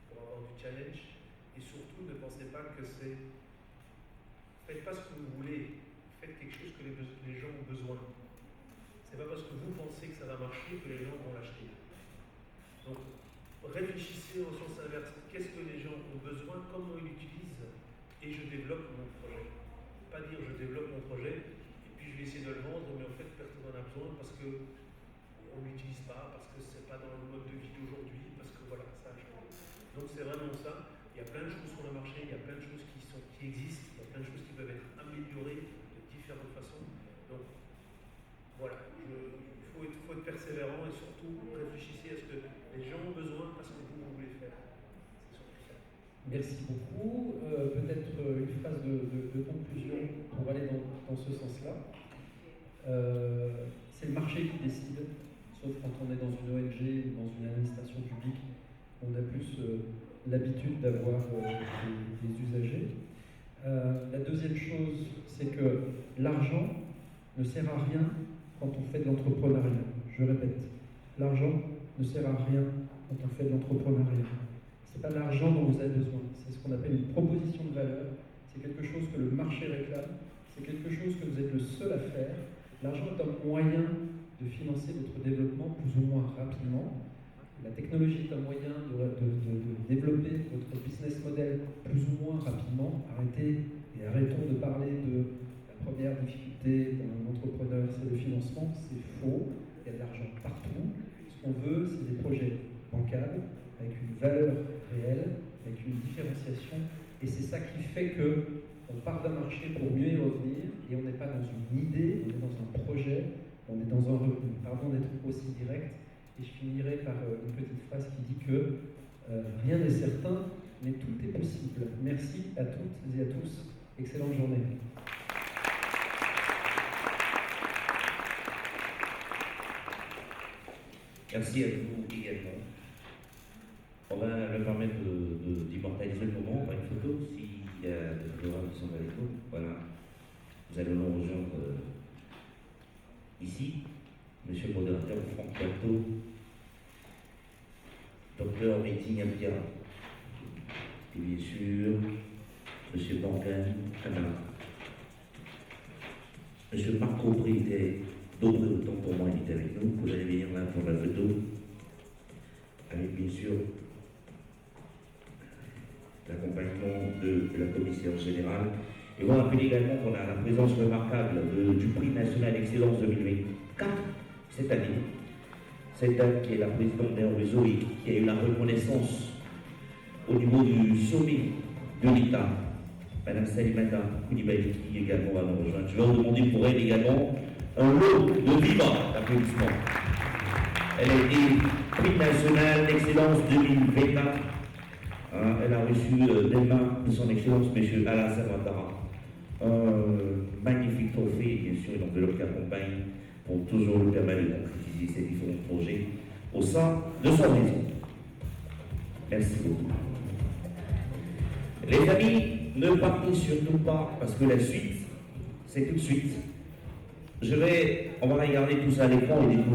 [SPEAKER 5] pour avoir du challenge. Et surtout, ne pensez pas que c'est... Faites pas ce que vous voulez, faites quelque chose que les gens ont besoin. C'est pas parce que vous pensez que ça va marcher que les gens vont l'acheter. Donc, réfléchissez au sens inverse. Qu'est-ce que les gens ont besoin, comment ils l'utilisent, et je développe mon projet. Pas dire je développe mon projet et puis je vais essayer de le vendre, mais en fait personne n'en a besoin parce qu'on ne l'utilise pas, parce que c'est pas dans le mode de vie d'aujourd'hui, parce que voilà, ça a changé. Donc c'est vraiment ça. Il y a plein de choses sur le marché, il y a plein de choses qui existent, il y a plein de choses qui peuvent être améliorées de différentes façons. Donc voilà, il faut être persévérant et surtout réfléchissez à ce que les gens ont besoin parce que vous voulez faire.
[SPEAKER 2] Merci beaucoup. Peut-être une phrase de conclusion pour aller dans ce sens-là. C'est le marché qui décide, sauf quand on est dans une ONG ou dans une administration publique, on a plus l'habitude d'avoir des usagers. La deuxième chose, c'est que l'argent ne sert à rien quand on fait de l'entrepreneuriat. Je répète, l'argent ne sert à rien quand on fait de l'entrepreneuriat. Ce n'est pas l'argent dont vous avez besoin, c'est ce qu'on appelle une proposition de valeur, c'est quelque chose que le marché réclame, c'est quelque chose que vous êtes le seul à faire. L'argent est un moyen de financer votre développement plus ou moins rapidement. La technologie est un moyen de développer votre business model plus ou moins rapidement. Arrêtons de parler de la première difficulté d'un entrepreneur, c'est le financement, c'est faux, il y a de l'argent partout. Ce qu'on veut, c'est des projets bancables, avec une valeur réelle, avec une différenciation, et c'est ça qui fait qu'on part d'un marché pour mieux y revenir, et on n'est pas dans une idée, on est dans un projet, on est dans un revenu. Pardon d'être aussi direct, et je finirai par une petite phrase qui dit que rien n'est certain, mais tout est possible. Merci à toutes et à tous, excellente journée.
[SPEAKER 1] Merci à vous également. On va leur permettre d'immortaliser le moment par une photo, s'il y a des photographes qui sont avec nous. Voilà. Vous allez nous rejoindre ici. Monsieur le modérateur Franck Berthaud, Docteur Meeting Ampia, et bien sûr, Monsieur Bancan Anna, Monsieur Marc Aubry était d'autres temps pour moi, il était avec nous. Vous allez venir là pour la photo, avec bien sûr l'accompagnement de la commissaire générale. Et on rappelle également qu'on a la présence remarquable du prix national d'excellence 2024 cette année. Cette dame qui est la présidente d'un réseau et qui a eu la reconnaissance au niveau du sommet de l'État, Madame Salimata Koulibaly, qui également va nous rejoindre. Je vais vous demander pour elle également un lot de vivants d'applaudissements. Elle a été prix national d'excellence 2024. Elle a reçu des mains de son excellence, M. Alassane Ouattara, un magnifique trophée, bien sûr, une enveloppe qui accompagne pour toujours lui permettre de concrétiser ses différents projets au sein de son maison. Merci beaucoup. Les amis, ne partez surtout pas, parce que la suite, c'est tout de suite. On va regarder tout ça à l'écran et découvrir.